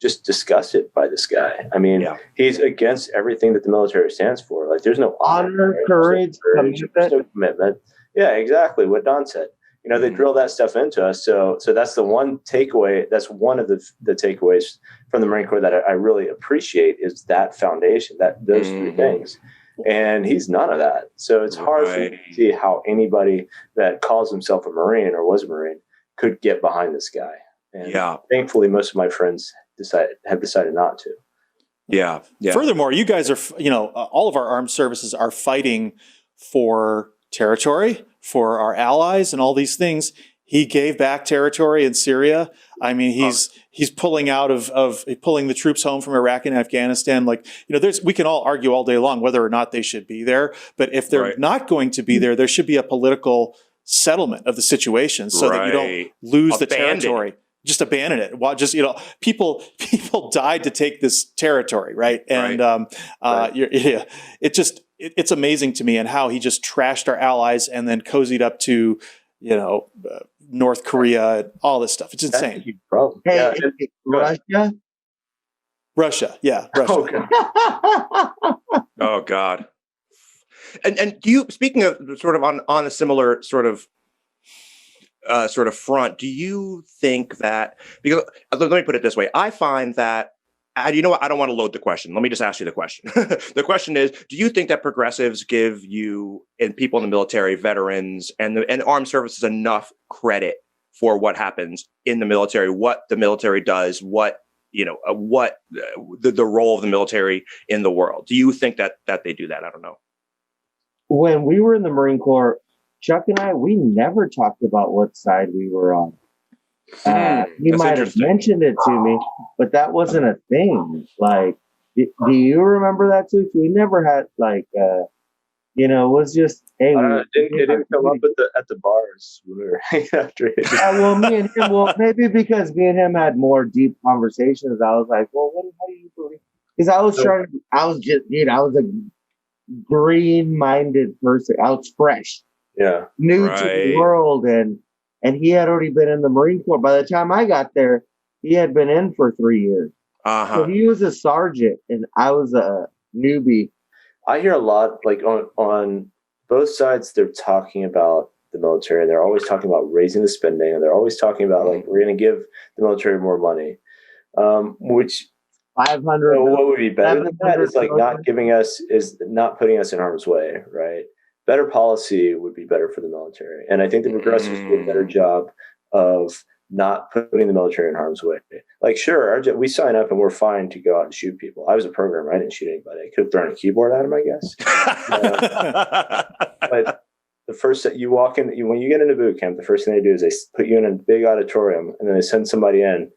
S5: just disgusted by this guy. I mean, he's against everything that the military stands for. Like, there's no
S4: honor, courage,
S5: there's no commitment. Yeah, exactly what Don said. They drill that stuff into us. So that's the one takeaway. That's one of the takeaways from the Marine Corps that I really appreciate, is that foundation, those three things. And he's none of that. So it's hard for me to see how anybody that calls himself a Marine or was a Marine could get behind this guy. And thankfully, most of my friends have decided not to.
S2: Yeah.
S3: Furthermore, you guys are, all of our armed services are fighting for territory, for our allies, and all these things. He gave back territory in Syria. I mean, he's pulling out of pulling the troops home from Iraq and Afghanistan. Like, we can all argue all day long whether or not they should be there. But if they're not going to be there, there should be a political settlement of the situation so that you don't lose the territory. Just abandon it. Just, people died to take this territory, right? And it's amazing to me, and how he just trashed our allies and then cozied up to, North Korea and all this stuff. It's insane.
S5: That's a huge problem.
S4: Hey, Russia?
S3: Yeah, Russia.
S5: Okay.
S2: Oh God. And do you, speaking of sort of on a similar sort of front, do you think that, because let me put it this way, I find that, you know what, I don't want to load the question. Let me just ask you the question. The question is, do you think that progressives give you and people in the military, veterans and armed services, enough credit for what happens in the military, what the military does, what the role of the military in the world? Do you think that they do that? I don't know.
S4: When we were in the Marine Corps, Chuck and I, we never talked about what side we were on. He might have mentioned it to me, but that wasn't a thing. Like, do you remember that too? We never had it was just, hey.
S5: It didn't come up at the bars when we were hanging after it.
S4: Well, me and him. Well, maybe because me and him had more deep conversations. I was like, well, how do you believe? Because I was I was a green-minded person. I was fresh.
S5: Yeah.
S4: New to the world, and he had already been in the Marine Corps. By the time I got there, he had been in for 3 years.
S2: Uh-huh.
S4: So he was a sergeant, and I was a newbie.
S5: I hear a lot, like on both sides, they're talking about the military. They're always talking about raising the spending, and they're always talking about like we're going to give the military more money. Which
S4: 500.
S5: what would be better than that is like not putting us in harm's way, right? Better policy would be better for the military, and I think the progressives do a better job of not putting the military in harm's way. Like, sure, we sign up and we're fine to go out and shoot people. I was a programmer; I didn't shoot anybody. I could have thrown a keyboard at him, I guess. But the first that you walk in, when you get into boot camp, the first thing they do is they put you in a big auditorium, and then they send somebody in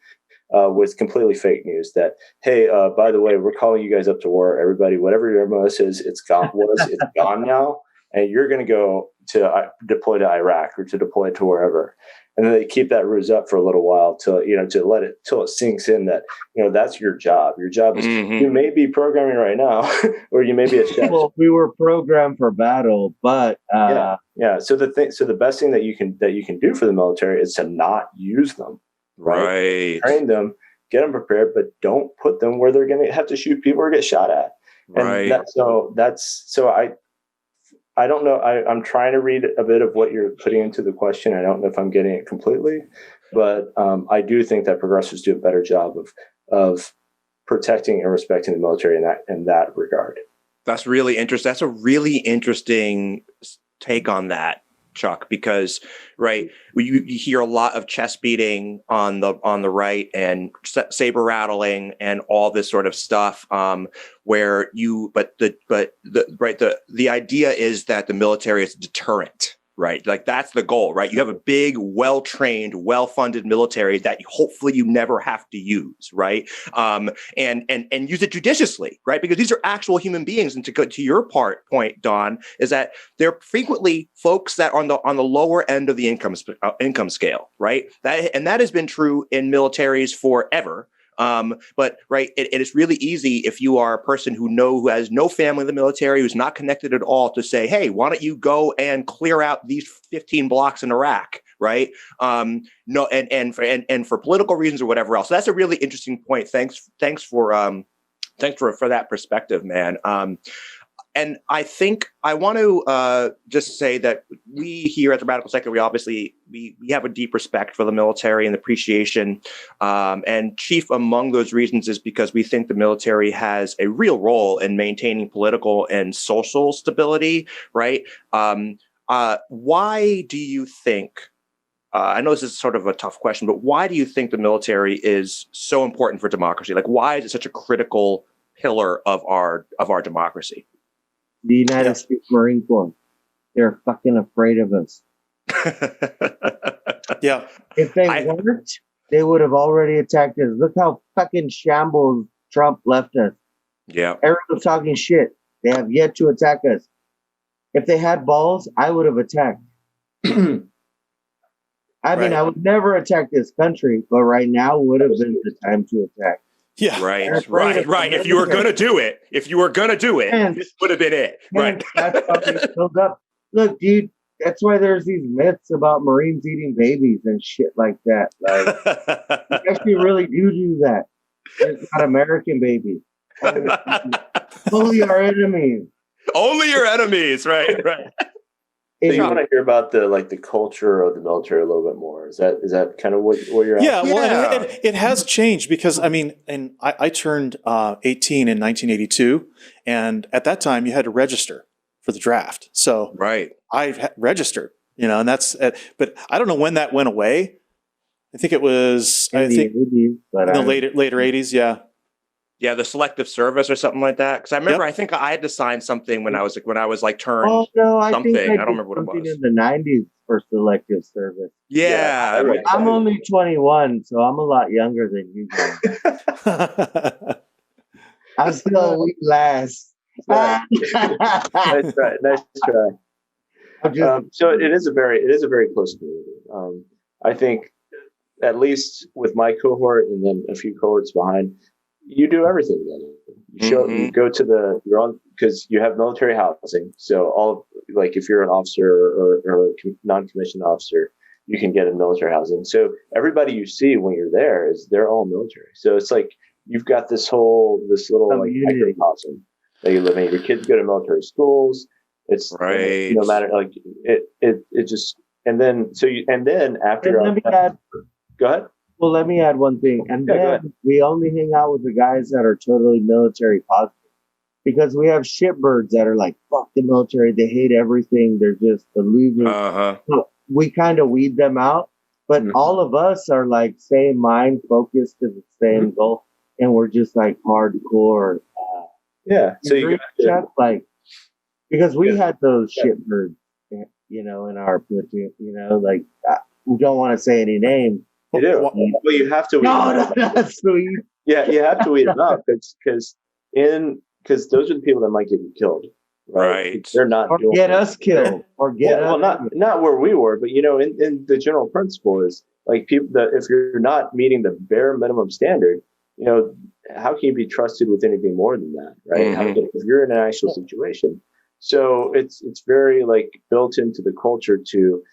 S5: with completely fake news that, hey, by the way, we're calling you guys up to war. Everybody, whatever your MOS is, it's gone. It's gone now, and you're going to go to deploy to Iraq or to deploy to wherever. And then they keep that ruse up for a little while till it sinks in that that's your job. Your job is you may be programming right now, or you may be a chef.
S4: Well, we were programmed for battle, but
S5: yeah. So the best thing that you can do for the military is to not use them. Right. Train them, get them prepared, but don't put them where they're going to have to shoot people or get shot at. And I don't know. I'm trying to read a bit of what you're putting into the question. I don't know if I'm getting it completely, but I do think that progressives do a better job of protecting and respecting the military in that regard.
S2: That's really interesting. That's a really interesting take on that, Chuck, because you hear a lot of chest beating on the right and saber rattling and all this sort of stuff, where the idea is that the military is a deterrent, right? Like that's the goal, right? You have a big, well-trained, well-funded military that hopefully you never have to use, right? And use it judiciously, right? Because these are actual human beings. And to go to your point, Don, is that they're frequently folks that are on the lower end of the income scale, right? That has been true in militaries forever. But it is really easy if you are a person who has no family in the military, who's not connected at all, to say, hey, why don't you go and clear out these 15 blocks in Iraq, right? No, and for political reasons or whatever else. So that's a really interesting point. Thanks for that perspective, man. And I think I want to just say that we here at the Radical Secular, we have a deep respect for the military and appreciation. And chief among those reasons is because we think the military has a real role in maintaining political and social stability, right? Why do you think, I know this is sort of a tough question, but why do you think the military is so important for democracy? Like, why is it such a critical pillar of our democracy?
S4: The United States Marine Corps. They're fucking afraid of us.
S3: Yeah.
S4: If they weren't, they would have already attacked us. Look how fucking shambles Trump left us.
S2: Yeah.
S4: Everyone's talking shit. They have yet to attack us. If they had balls, I would have attacked. I mean, I would never attack this country, but right now would have been the time to attack.
S3: Yeah.
S2: Right. If you were going to do it, this would have been it. Right.
S4: That's how they build up. Look, dude, that's why there's these myths about Marines eating babies and shit like that. Like, you actually really do that. It's not American babies. Only our enemies.
S2: Only your enemies. Right.
S5: So you want to hear about the culture of the military a little bit more? Is that kind of what you're asking?
S3: Yeah, well, it has changed because I turned 18 in 1982, and at that time you had to register for the draft. So I registered, and that's. But I don't know when that went away. I think it was in the later 80s. Yeah.
S2: Yeah, the selective service or something like that. Because I remember, I think I had to sign something when I was turned.
S4: Oh no, I
S2: something.
S4: Think I
S2: don't remember what it was.
S4: In the 90s for selective service.
S2: Yeah,
S4: I'm only 21, so I'm a lot younger than you guys. I'm still a weak lass.
S5: Nice try. So it is a very close community. I think, at least with my cohort and then a few cohorts behind, you do everything together. You go to you're on, because you have military housing. So if you're an officer or a non-commissioned officer, you can get a military housing. So everybody you see when you're there they're all military. So it's like you've got this little like microcosm. that you live in. Your kids go to military schools. It's
S2: right.
S5: No matter like it just and then after go ahead.
S4: Well, let me add one thing. And then we only hang out with the guys that are totally military positive. Because we have shitbirds that are like, fuck the military. They hate everything. They're just the losers. So we kind of weed them out. But all of us are like same mind, focused to the same goal. And we're just like hardcore.
S5: So you
S4: got like, because we had those shitbirds, you know, in our platoon, you know, like, we don't want to say any names.
S5: You do. Well, you have to.
S4: No, that's sweet.
S5: Yeah, you have to weed them out because those are the people that might get you killed. Right. They're not
S4: or
S5: doing
S4: get us killed or get us.
S5: Well, not where we were, but you know, in the general principle is like people that if you're not meeting the bare minimum standard, you know, how can you be trusted with anything more than that, right? If you're in an actual situation. So it's very like built into the culture to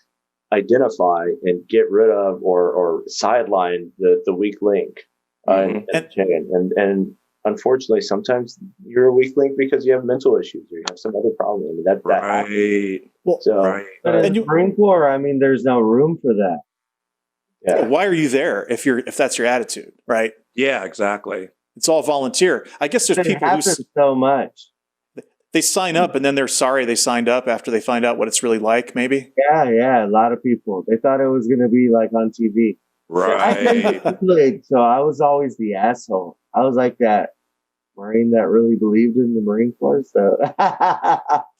S5: identify and get rid of or sideline the weak link in the chain. And unfortunately, sometimes you're a weak link because you have mental issues or you have some other problem. I mean, that happens.
S3: Well,
S5: so,
S4: but in Marine Corps, I mean, there's no room for that.
S3: Yeah. Why are you there if that's your attitude, right?
S2: Yeah, exactly.
S3: It's all volunteer. I guess there's people who
S4: so much.
S3: They sign up and then they're sorry they signed up after they find out what it's really like, maybe?
S4: Yeah, a lot of people. They thought it was going to be like on TV.
S2: Right.
S4: So I was always the asshole. I was like that Marine that really believed in the Marine Corps. So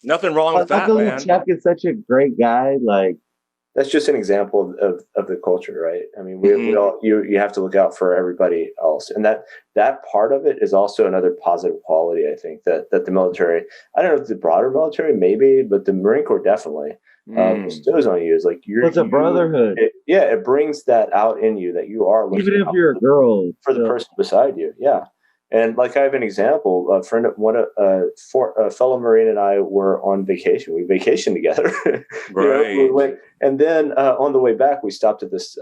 S2: nothing wrong with that, man.
S4: Chuck is such a great guy. Like,
S5: that's just an example of the culture, right? I mean, we all you have to look out for everybody else, and that part of it is also another positive quality. I think that the military, I don't know if the broader military maybe, but the Marine Corps definitely bestows on you is like
S4: it's a brotherhood.
S5: It brings that out in you that you are looking
S4: even if you're a girl
S5: for the person beside you, And like I have an example, a fellow Marine and I were on vacation. We vacationed together,
S2: right?
S5: We went, and then on the way back, we stopped at this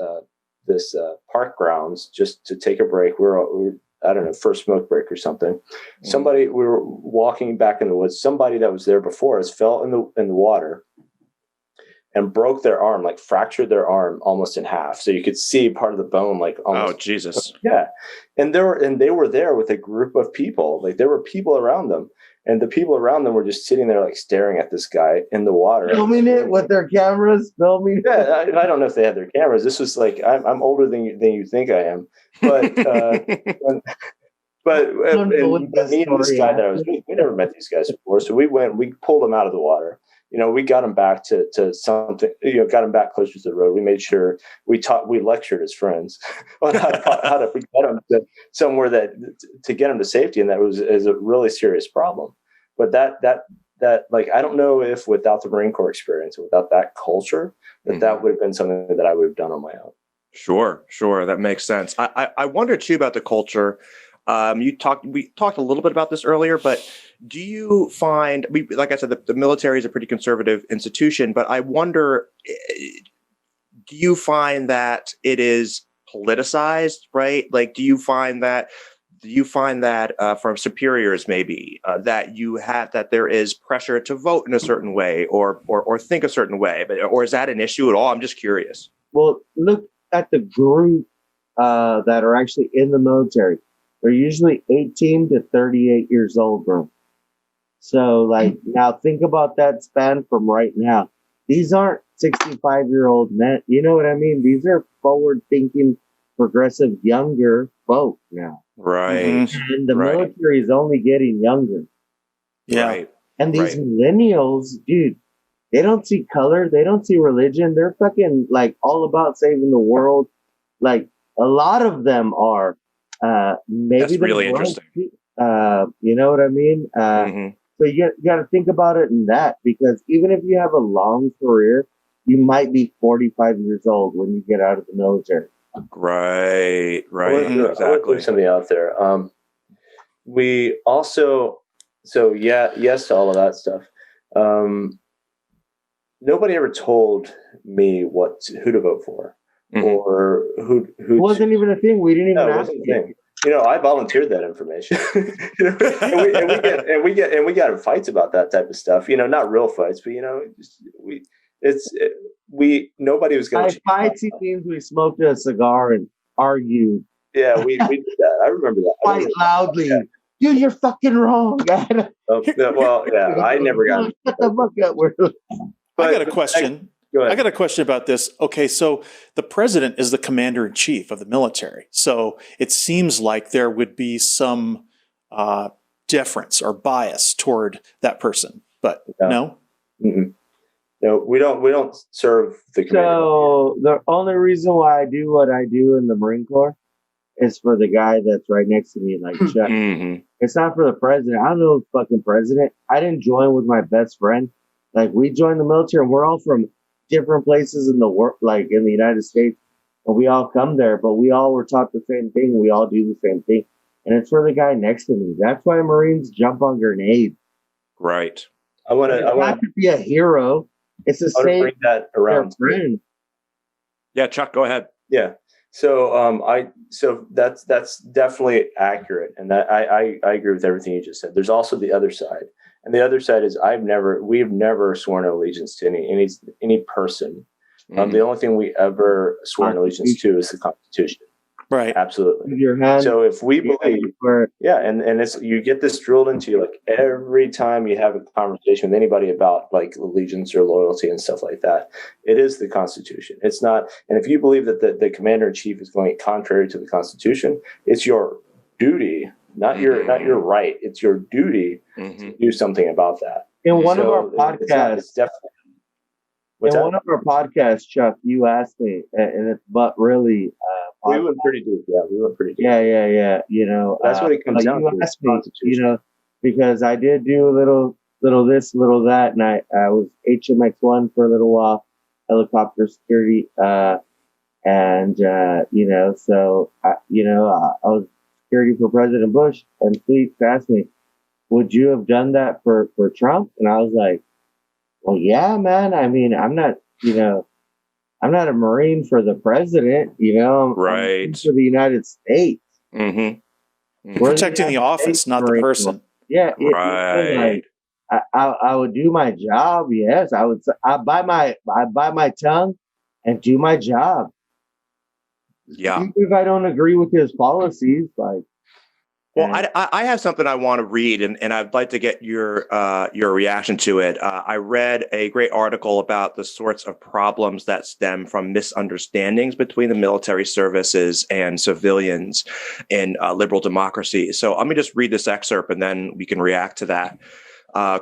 S5: park grounds just to take a break. We were I don't know, first smoke break or something. We were walking back in the woods. Somebody that was there before us fell in the water and broke their arm, like fractured their arm almost in half. So you could see part of the bone, like almost.
S2: Oh, Jesus.
S5: Yeah. And they were there with a group of people. Like there were people around them. And the people around them were just sitting there, like staring at this guy in the water.
S4: Filming it with their cameras, filming.
S5: Yeah, I don't know if they had their cameras. This was like, I'm older than you think I am. But me and this guy that I was with, we never met these guys before. So we pulled them out of the water. You know, we got him back to something, got him back closer to the road. We made sure we lectured as friends on how to get him to somewhere to get him to safety. And that is a really serious problem. But that like, I don't know if without the Marine Corps experience, without that culture, that would have been something that I would have done on my own.
S2: Sure. That makes sense. I wonder too about the culture. We talked a little bit about this earlier, but do you find, like I said, the military is a pretty conservative institution, but I wonder, do you find that it is politicized, right? Like, do you find that from superiors, maybe, that there is pressure to vote in a certain way or think a certain way, or is that an issue at all? I'm just curious.
S4: Well, look at the group that are actually in the military. They're usually 18 to 38 years old, bro. So, like, now think about that span from right now. These aren't 65-year-old men. You know what I mean? These are forward-thinking, progressive, younger folk now.
S2: Right.
S4: And the military is only getting younger.
S2: Yeah. Right.
S4: And these millennials, dude, they don't see color. They don't see religion. They're fucking, like, all about saving the world. Like, a lot of them are. Maybe
S2: that's really interesting.
S4: You know what I mean? So you got to think about it in that, because even if you have a long career, you might be 45 years old when you get out of the military.
S2: Right.
S5: Exactly. I'll put something out there. We also, yes to all of that stuff. Nobody ever told me who to vote for. Or who
S4: it wasn't even a thing. We didn't even ask
S5: it. I volunteered that information. and we get in fights about that type of stuff. Not real fights, but nobody was going
S4: to. By fights, he means we smoked a cigar and argued.
S5: Yeah, we did that. I remember that.
S4: Quite loudly. Yeah. Dude, you're fucking wrong.
S5: I never got.
S3: Shut the fuck up. I got a question. I got a question about this. Okay, so the president is the commander in chief of the military. So it seems like there would be some deference or bias toward that person, but no.
S5: Mm-mm. No, we don't serve the commander.
S4: So the only reason why I do what I do in the Marine Corps is for the guy that's right next to me, like Chuck. Mm-hmm. It's not for the president. I don't know the fucking president. I didn't join with my best friend. Like, we joined the military, and we're all from different places in the world, like in the United States, and we all come there, but we all were taught the same thing. We all do the same thing, and it's for the guy next to me. That's why Marines jump on grenades.
S2: Right.
S5: I want
S4: to be a hero. It's the same.
S5: Bring that around.
S2: Yeah, Chuck, go ahead.
S5: Yeah. So that's definitely accurate, and that I agree with everything you just said. There's also the other side, and the other side is we've never sworn allegiance to any person. Mm-hmm. The only thing we ever sworn allegiance to is the Constitution.
S3: Right.
S5: Absolutely.
S4: With your hand.
S5: So if we believe, and it's, you get this drilled into you, like every time you have a conversation with anybody about like allegiance or loyalty and stuff like that, it is the Constitution. It's not. And if you believe that the commander in chief is going contrary to the Constitution, it's your duty, not your right. It's your duty to do something about that.
S4: In one of our podcasts,
S5: it's definitely.
S4: One of our podcasts, Chuck, you asked me, and it's but really.
S5: We went pretty deep. Yeah, we went pretty deep.
S4: Yeah.
S5: That's what it comes down to.
S4: You asked me, because I did do a little this, little that, and I was HMX1 for a little while, helicopter security, so I was security for President Bush, and Fleet asked me, would you have done that for Trump? And I was like, well, yeah, man. I mean, I'm not a Marine for the president,
S2: right?
S4: I'm for the United States.
S2: Mm-hmm.
S3: Protecting the office, not the person.
S4: Yeah,
S2: right.
S4: I would do my job. Yes, I would. I bite my tongue and do my job.
S2: Yeah.
S4: Even if I don't agree with his policies, like.
S2: Well, I have something I want to read, and I'd like to get your reaction to it. I read a great article about the sorts of problems that stem from misunderstandings between the military services and civilians in liberal democracy. So let me just read this excerpt, and then we can react to that.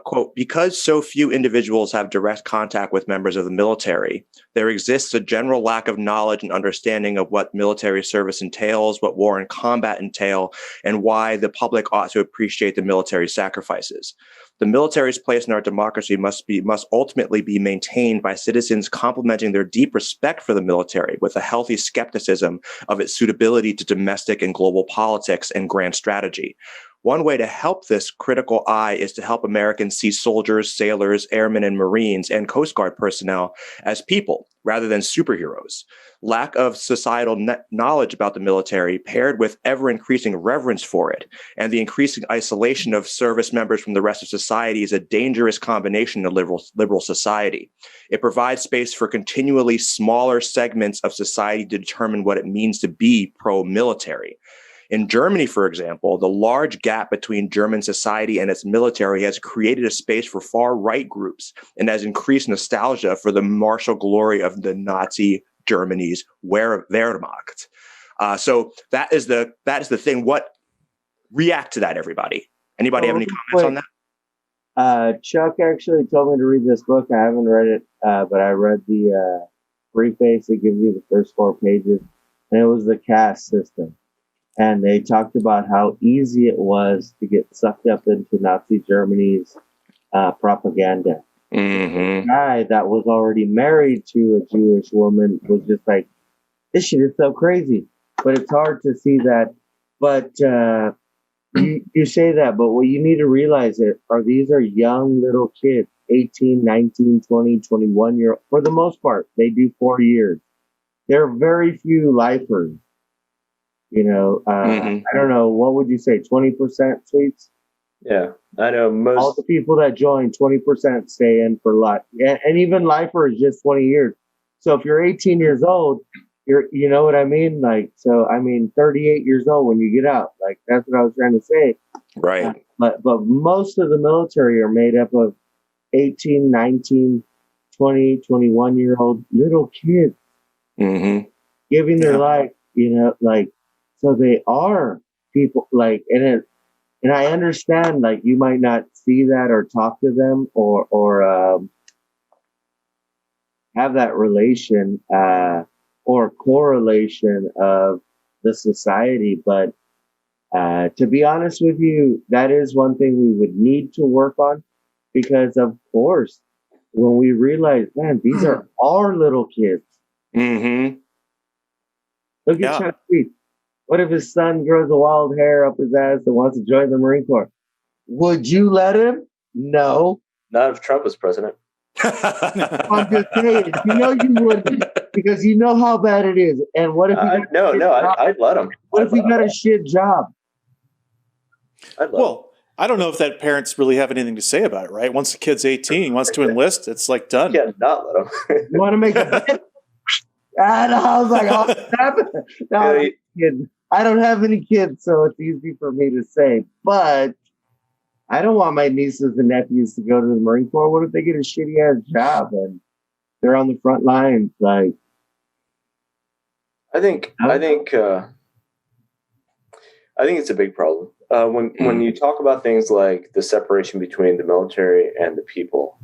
S2: Quote, because so few individuals have direct contact with members of the military, there exists a general lack of knowledge and understanding of what military service entails, what war and combat entail, and why the public ought to appreciate the military sacrifices. The military's place in our democracy must ultimately be maintained by citizens complementing their deep respect for the military with a healthy skepticism of its suitability to domestic and global politics and grand strategy. One way to help this critical eye is to help Americans see soldiers, sailors, airmen, and Marines, and Coast Guard personnel as people rather than superheroes. Lack of societal knowledge about the military, paired with ever-increasing reverence for it, and the increasing isolation of service members from the rest of society is a dangerous combination of liberal society. It provides space for continually smaller segments of society to determine what it means to be pro-military. In Germany, for example, the large gap between German society and its military has created a space for far-right groups and has increased nostalgia for the martial glory of the Nazi Germany's Wehrmacht. So that is the thing. What react to that, everybody? Anybody have any comments on that?
S4: Chuck actually told me to read this book. I haven't read it, but I read the preface. It gives you the first 4 pages, and it was the caste system. And they talked about how easy it was to get sucked up into Nazi Germany's propaganda.
S2: Mm-hmm.
S4: The guy that was already married to a Jewish woman was just like, this shit is so crazy. But it's hard to see that. But you say that, but what you need to realize these are young little kids, 18, 19, 20, 21 year old. For the most part, they do 4 years. There are very few lifers. I don't know, what would you say, 20% sweeps?
S5: Yeah, I know
S4: All the people that join, 20% stay in for life. And even lifer is just 20 years. So if you're 18 years old, you know what I mean? 38 years old when you get out. Like, that's what I was trying to say.
S2: Right.
S4: But most of the military are made up of 18, 19, 20, 21-year-old little kids giving their life, so they are people and I understand, like, you might not see that or talk to them or have that relation or correlation of the society. But to be honest with you, that is one thing we would need to work on, because, of course, when we realize, man, these are our little kids. Look at Chuck Sweet. What if his son grows a wild hair up his ass and wants to join the Marine Corps? Would you let him? No.
S5: Not if Trump was president.
S4: I'm just saying, you wouldn't, because you know how bad it is. And what if he
S5: I'd let him.
S4: What if he got a shit job?
S3: I don't know if that parents really have anything to say about it, right? Once the kid's 18, he wants to enlist, it's like done.
S5: Yeah, not let him.
S4: You want to make a bet? And I was like, I don't have any kids, so it's easy for me to say. But I don't want my nieces and nephews to go to the Marine Corps. What if they get a shitty ass job and they're on the front lines? Like,
S5: I think it's a big problem. When you talk about things like the separation between the military and the people,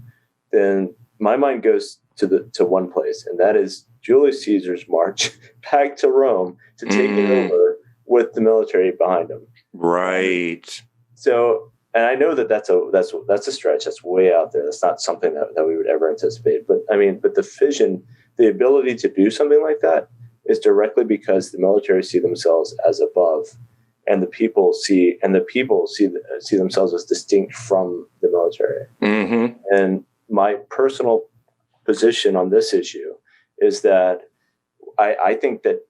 S5: then my mind goes to one place, and that is Julius Caesar's march back to Rome to take it over with the military behind him.
S2: Right.
S5: So, and I know that's a stretch. That's way out there. That's not something that we would ever anticipate. But the fission, the ability to do something like that, is directly because the military see themselves as above, and the people see themselves as distinct from the military. And my personal position on this issue is that I think that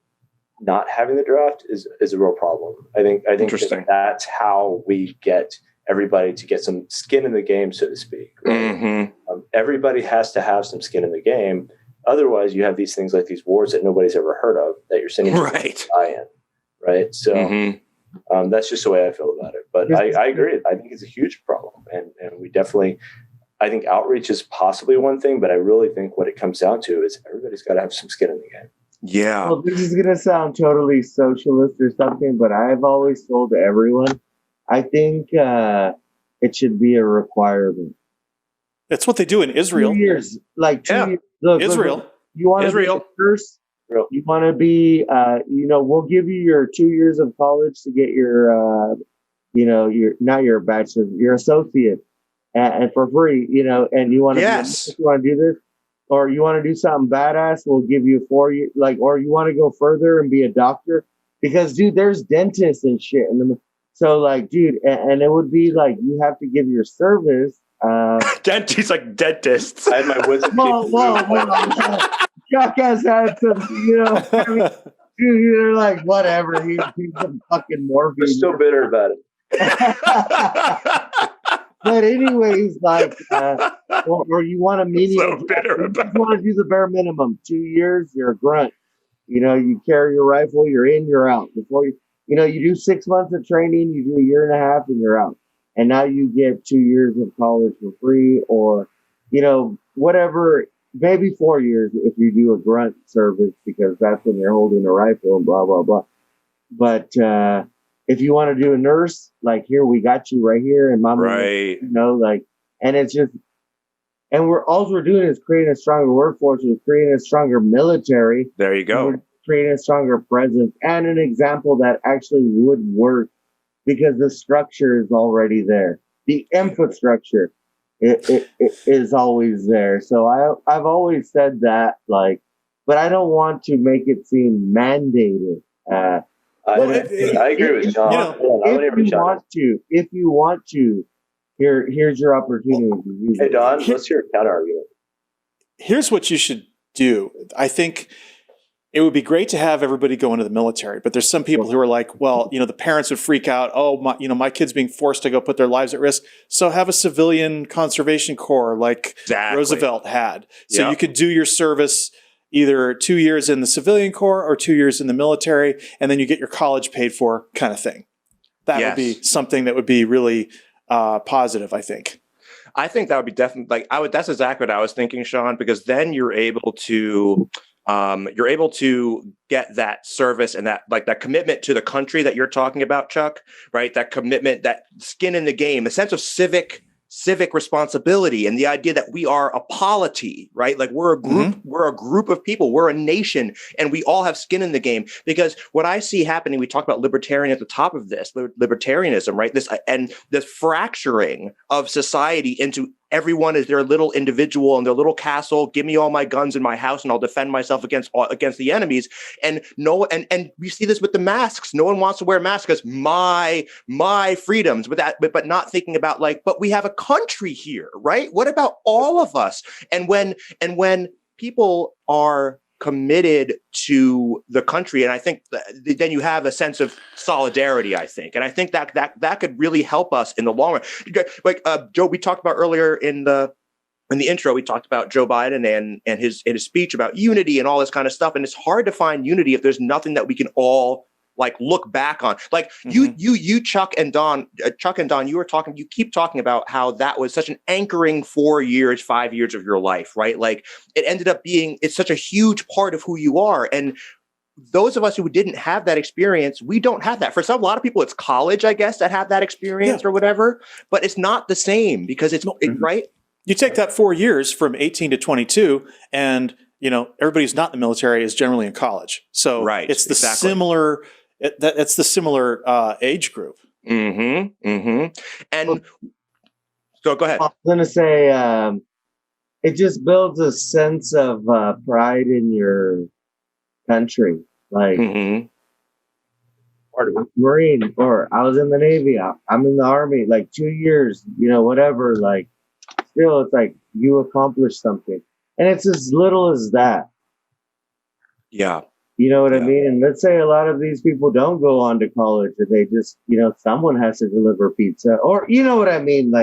S5: not having the draft is a real problem. I think that's how we get everybody to get some skin in the game, so to speak. Right? Everybody has to have some skin in the game. Otherwise, you have these things like these wars that nobody's ever heard of that you're sending people to die in. Right. So that's just the way I feel about it. But I agree. I think it's a huge problem. And we definitely, I think outreach is possibly one thing, but I really think what it comes down to is everybody's got to have some skin in the game.
S2: Yeah.
S4: Well, this is going to sound totally socialist or something, but I've always told everyone, I think it should be a requirement.
S3: That's what they do in Israel.
S4: 2 years. Like 2 years. Look,
S3: Israel.
S4: Look, you want to be a nurse? You want to be, we'll give you your 2 years of college to get your, not your bachelor's, your associate, and for free, and you want to, you want to do this, or you want to do something badass, we'll give you 4 years, or you want to go further and be a doctor, because dude, there's dentists and shit. So dude, and it would be like, you have to give your service.
S2: He's like dentists.
S5: I had my wisdom.
S4: Whoa. Jackass had some, dude, you're like, whatever. He's some fucking morphine.
S5: You're still bitter about
S4: it. But anyways, or you want a medium.
S2: So bitter about
S4: you want to do the bare minimum. 2 years, you're a grunt. You carry your rifle, you're in, you're out. Before you do 6 months of training, you do a year and a half, and you're out. And now you get 2 years of college for free, or, whatever, maybe 4 years if you do a grunt service, because that's when you're holding a rifle and blah, blah, blah. But if you want to do a nurse, here, we got you right here. And mama,
S2: right.
S4: And it's just, and all we're doing is creating a stronger workforce. We're creating a stronger military.
S2: There you go.
S4: We're creating a stronger presence and an example that actually would work, because the structure is already there. The infrastructure it is always there. So I've always said that, but I don't want to make it seem mandated.
S5: I agree with Sean.
S4: If you want to, here's your opportunity.
S5: Hey, Don, let's hear a counter argument.
S3: Here's what you should do. I think It would be great to have everybody go into the military, but there's some people who are like, well, the parents would freak out. Oh, my kid's being forced to go put their lives at risk. So have a civilian conservation corps like Roosevelt had. So you could do your service either 2 years in the civilian corps or 2 years in the military, and then you get your college paid for, kind of thing. That would be something that would be really positive, I think.
S2: I think that would be definitely that's exactly what I was thinking, Sean, because then you're able to get that service and that commitment to the country that you're talking about, Chuck, right? That commitment, that skin in the game, a sense of civic responsibility, and the idea that we are a polity, right? Like we're a group, we're a group of people, we're a nation, and we all have skin in the game. Because what I see happening, we talk about libertarian at the top of this, libertarianism, right? This fracturing of society into everyone is their little individual and their little castle. Give me all my guns in my house, and I'll defend myself against the enemies. And we see this with the masks. No one wants to wear masks because my freedoms, but not thinking about but we have a country here, right? What about all of us? And when people are committed to the country, and I think then you have a sense of solidarity, I think. And I think that could really help us in the long run. Like Joe, we talked about earlier in the intro, we talked about Joe Biden and his speech about unity and all this kind of stuff. And it's hard to find unity if there's nothing that we can all look back on. You, Chuck and Don, you keep talking about how that was such an anchoring 4 years, 5 years of your life, right? Like it ended up being, it's such a huge part of who you are. And those of us who didn't have that experience, we don't have that. For a lot of people, it's college, I guess, that have that experience or whatever, but it's not the same because right?
S3: You take that 4 years from 18 to 22 and, everybody who's not in the military is generally in college. So it's the similar... It's the similar age group.
S2: And so go ahead.
S4: I was going to say, it just builds a sense of pride in your country. Like, I'm a Marine, or I was in the Navy. I'm in the Army, 2 years, whatever. Still, it's like you accomplished something. And it's as little as that.
S2: Yeah.
S4: You know what I mean? And let's say a lot of these people don't go on to college, and they just, someone has to deliver pizza, or you know what I mean?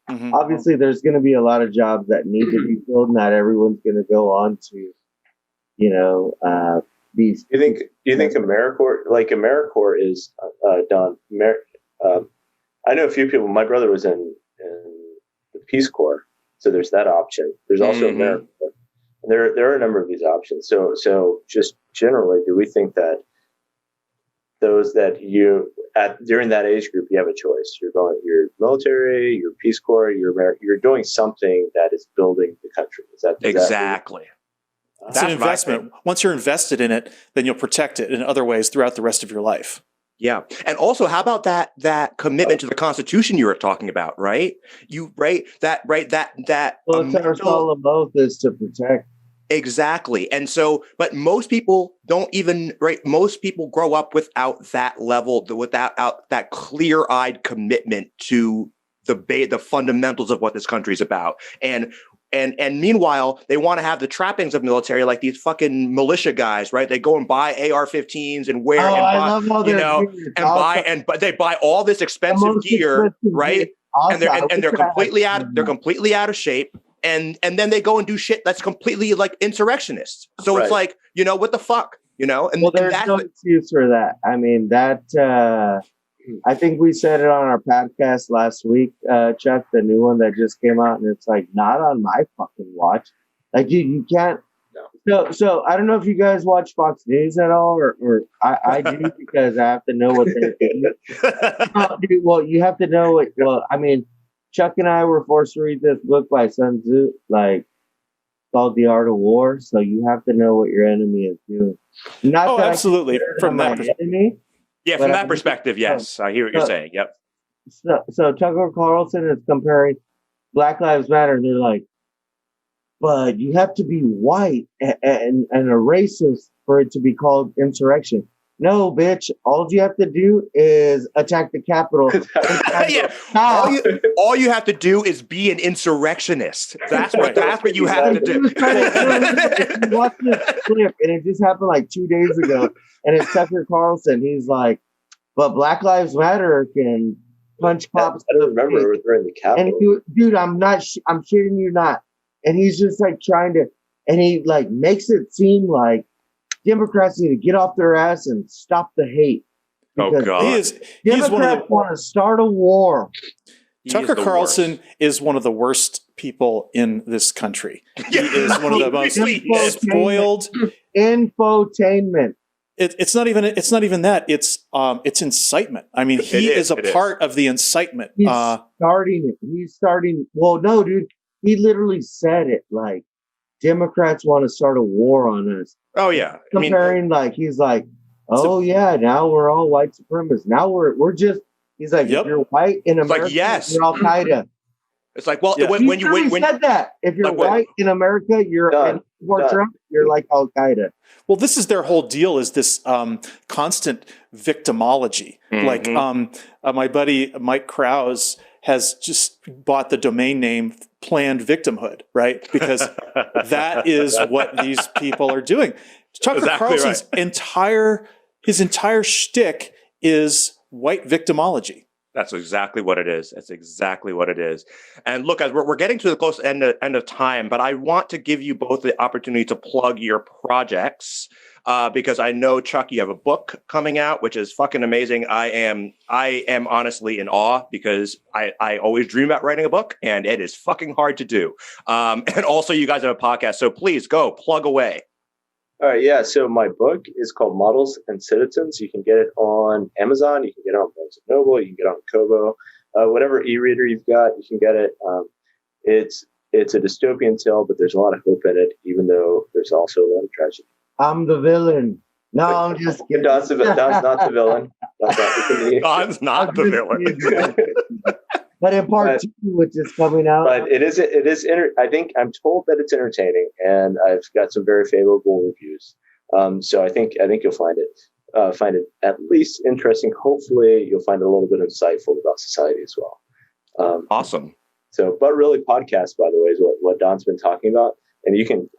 S4: Obviously there's going to be a lot of jobs that need to be filled. Not everyone's going to go on to, these.
S5: You think AmeriCorps is Don? I know a few people. My brother was in the Peace Corps, so there's that option. There's also AmeriCorps. There are a number of these options. So just generally, do we think that those that during that age group, you have a choice? You're military, you're Peace Corps, you're doing something that is building the country. Is that
S2: exactly?
S3: That's an investment. Once you're invested in it, then you'll protect it in other ways throughout the rest of your life.
S2: Yeah. And also, how about that commitment to the Constitution you were talking about, right? Well,
S4: it's our solemn oath is to protect.
S2: Exactly. And so, but most people don't even, most people grow up without that level, without that clear-eyed commitment to the fundamentals of what this country is about. And meanwhile, they want to have the trappings of military, like these fucking militia guys, right? They go and buy AR-15s and wear, but they buy all this expensive gear, right? Awesome. And they're completely out of shape. And then they go and do shit that's completely insurrectionist. So it's what the fuck, And
S4: there's no excuse for that. I mean, I think we said it on our podcast last week, Chuck, the new one that just came out, and it's not on my fucking watch. You can't. No. So I don't know if you guys watch Fox News at all, or I do because I have to know what they're doing. Well, you have to know what. Well, I mean, Chuck and I were forced to read this book by Sun Tzu, called The Art of War. So you have to know what your enemy is doing. Not that
S3: absolutely. From that
S4: enemy.
S2: Yeah, from that perspective, yes. I hear what you're saying. Yep.
S4: So Tucker Carlson is comparing Black Lives Matter. And they're like, but you have to be white and a racist for it to be called insurrection. no, bitch, all you have to do is attack the Capitol.
S2: Yeah. All you have to do is be an insurrectionist. That's what you have to do.
S4: Watch this clip, and it just happened like 2 days ago. And it's Tucker Carlson. He's like, but Black Lives Matter can punch cops.
S5: I don't remember during the Capitol.
S4: And dude, I'm shitting you not. And he's just like trying to, and he like makes it seem like Democrats need to get off their ass and stop the hate.
S2: Oh God!
S4: Democrats want to start a war.
S3: Tucker Carlson is one of the worst people in this country. He is one of the most spoiled.
S4: Infotainment.
S3: It's not even that. It's incitement. I mean, he is a part of the incitement.
S4: He's starting it. He's starting. Well, no, dude. He literally said it like Democrats want to start a war on us.
S2: Oh yeah,
S4: comparing like he's like, oh yeah, now we're all white supremacists. Now we're just. He's like, if you're white in America,
S2: like, yes,
S4: you're Al Qaeda.
S2: It's like, well,
S4: when you said that, if you're white in America, you're Trump, you're like Al Qaeda.
S3: Well, this is their whole deal: is this constant victimology. Like my buddy Mike Krause has just bought the domain name Planned Victimhood, right? Because that is what these people are doing. Tucker Carlson's entire shtick is white victimology.
S2: That's exactly what it is. That's exactly what it is. And look, as we're getting to the close end of time, but I want to give you both the opportunity to plug your projects because I know, Chuck, you have a book coming out, which is fucking amazing. I am honestly in awe because I always dream about writing a book, and it is fucking hard to do. And also, you guys have a podcast, so please go plug away.
S5: All right, yeah. So my book is called Models and Citizens. You can get it on Amazon. You can get it on Barnes & Noble. You can get it on Kobo. Whatever e-reader you've got, you can get it. It's a dystopian tale, but there's a lot of hope in it, even though there's also a lot of tragedy.
S4: I'm the villain. No, I'm just kidding. Don's
S5: not the villain.
S2: Don's not the villain.
S4: But in part 2, which is coming out,
S5: but it is. I think I'm told that it's entertaining, and I've got some very favorable reviews. So I think you'll find it at least interesting. Hopefully, you'll find it a little bit insightful about society as well.
S2: Awesome.
S5: So, but really, podcast, by the way, is what Don's been talking about, and you can,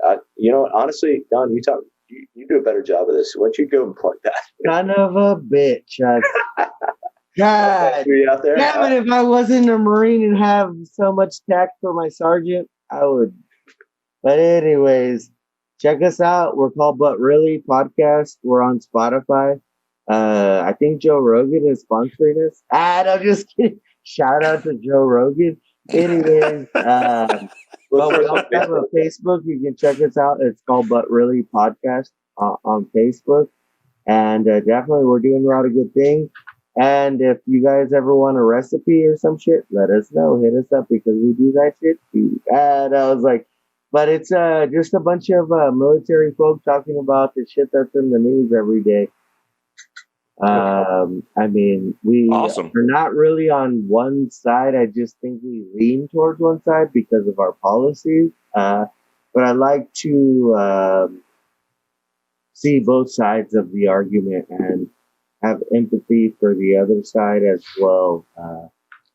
S5: honestly, Don, you do a better job of this. Why don't you go and plug that?
S4: Son of a bitch. God,
S5: out there?
S4: Yeah, but if I wasn't a Marine and have so much tact for my sergeant, I would. But anyways, check us out. We're called But Really Podcast. We're on Spotify. I think Joe Rogan is sponsoring us. No, just kidding. Shout out to Joe Rogan. Anyways, but we also have a Facebook. You can check us out. It's called But Really Podcast on Facebook. And definitely we're doing a lot of good things. And if you guys ever want a recipe or some shit, let us know. Hit us up because we do that shit too. And I was like, but it's just a bunch of military folk talking about the shit that's in the news every day. I mean, we are not really on one side. I just think we lean towards one side because of our policies. But I like to see both sides of the argument and have empathy for the other side as well.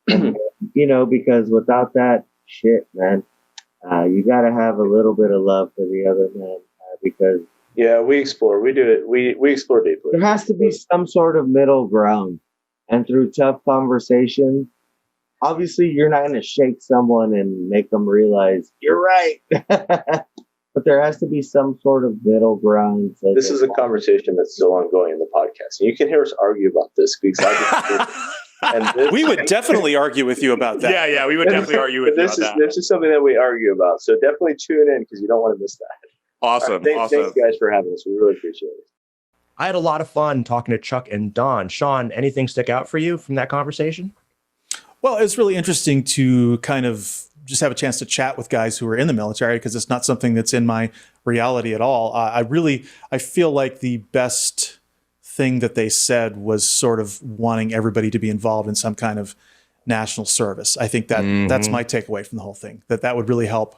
S4: Because without that shit, man, you got to have a little bit of love for the other man because.
S5: Yeah, we explore. We do it. We explore deeply.
S4: There has to be some sort of middle ground. And through tough conversation, obviously you're not going to shake someone and make them realize you're right. But there has to be some sort of middle ground. So
S5: this is a conversation that's still ongoing in the podcast. And you can hear us argue about this because
S3: we would definitely argue with you about that.
S2: Yeah, we would definitely argue with you about that.
S5: This is something that we argue about. So definitely tune in because you don't want to miss that.
S2: Awesome.
S5: Thanks guys for having us. We really appreciate it.
S2: I had a lot of fun talking to Chuck and Don. Sean, anything stick out for you from that conversation?
S3: Well, it's really interesting to kind of just have a chance to chat with guys who are in the military because it's not something that's in my reality at all. I feel like the best thing that they said was sort of wanting everybody to be involved in some kind of national service. I think that that's my takeaway from the whole thing, that would really help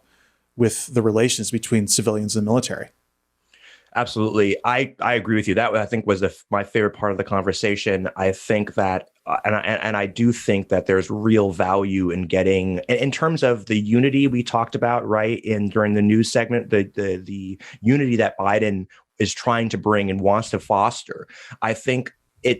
S3: with the relations between civilians and military.
S2: Absolutely. I agree with you. That, I think, was my favorite part of the conversation. I think that, and I do think that there's real value in getting, in terms of the unity we talked about, right, during the news segment, the unity that Biden is trying to bring and wants to foster. I think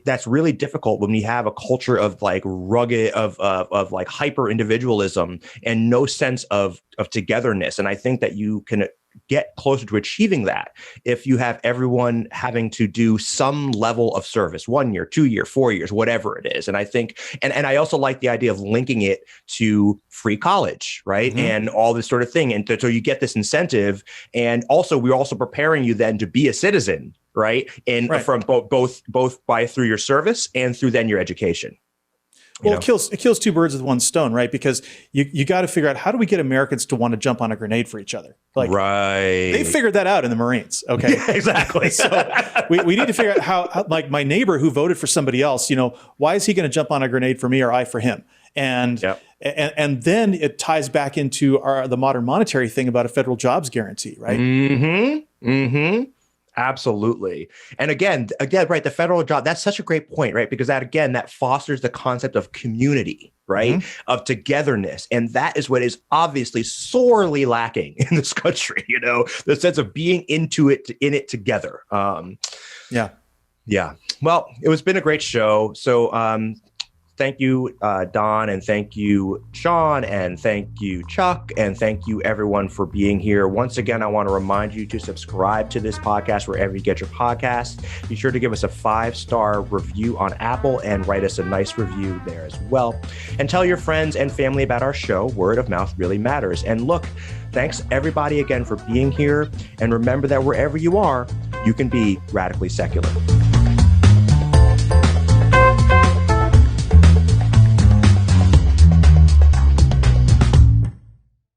S2: that's really difficult when we have a culture of like rugged, of like hyper individualism and no sense of togetherness. And I think that you can get closer to achieving that if you have everyone having to do some level of service, 1 year, 2 year, 4 years, whatever it is. And I think, and I also like the idea of linking it to free college, right? Mm-hmm. And all this sort of thing. And so you get this incentive. And also, we're also preparing you then to be a citizen, right? And from both through your service and through then your education.
S3: Well, it kills two birds with one stone, right? Because you got to figure out, how do we get Americans to want to jump on a grenade for each other? Like, they figured that out in the Marines. Okay,
S2: yeah, exactly.
S3: So we need to figure out how, like, my neighbor who voted for somebody else, why is he going to jump on a grenade for me or I for him? And and then it ties back into the modern monetary thing about a federal jobs guarantee, right?
S2: Mm-hmm. Mm-hmm. Absolutely. And again, right, the federal job, that's such a great point, right? Because that fosters the concept of community, right? Mm-hmm. Of togetherness. And that is what is obviously sorely lacking in this country, the sense of being in it together. Yeah. Well, it's been a great show. So, thank you, Don, and thank you, Sean, and thank you, Chuck, and thank you, everyone, for being here. Once again, I want to remind you to subscribe to this podcast wherever you get your podcasts. Be sure to give us a 5-star review on Apple and write us a nice review there as well. And tell your friends and family about our show. Word of mouth really matters. And look, thanks everybody again for being here. And remember that wherever you are, you can be radically secular.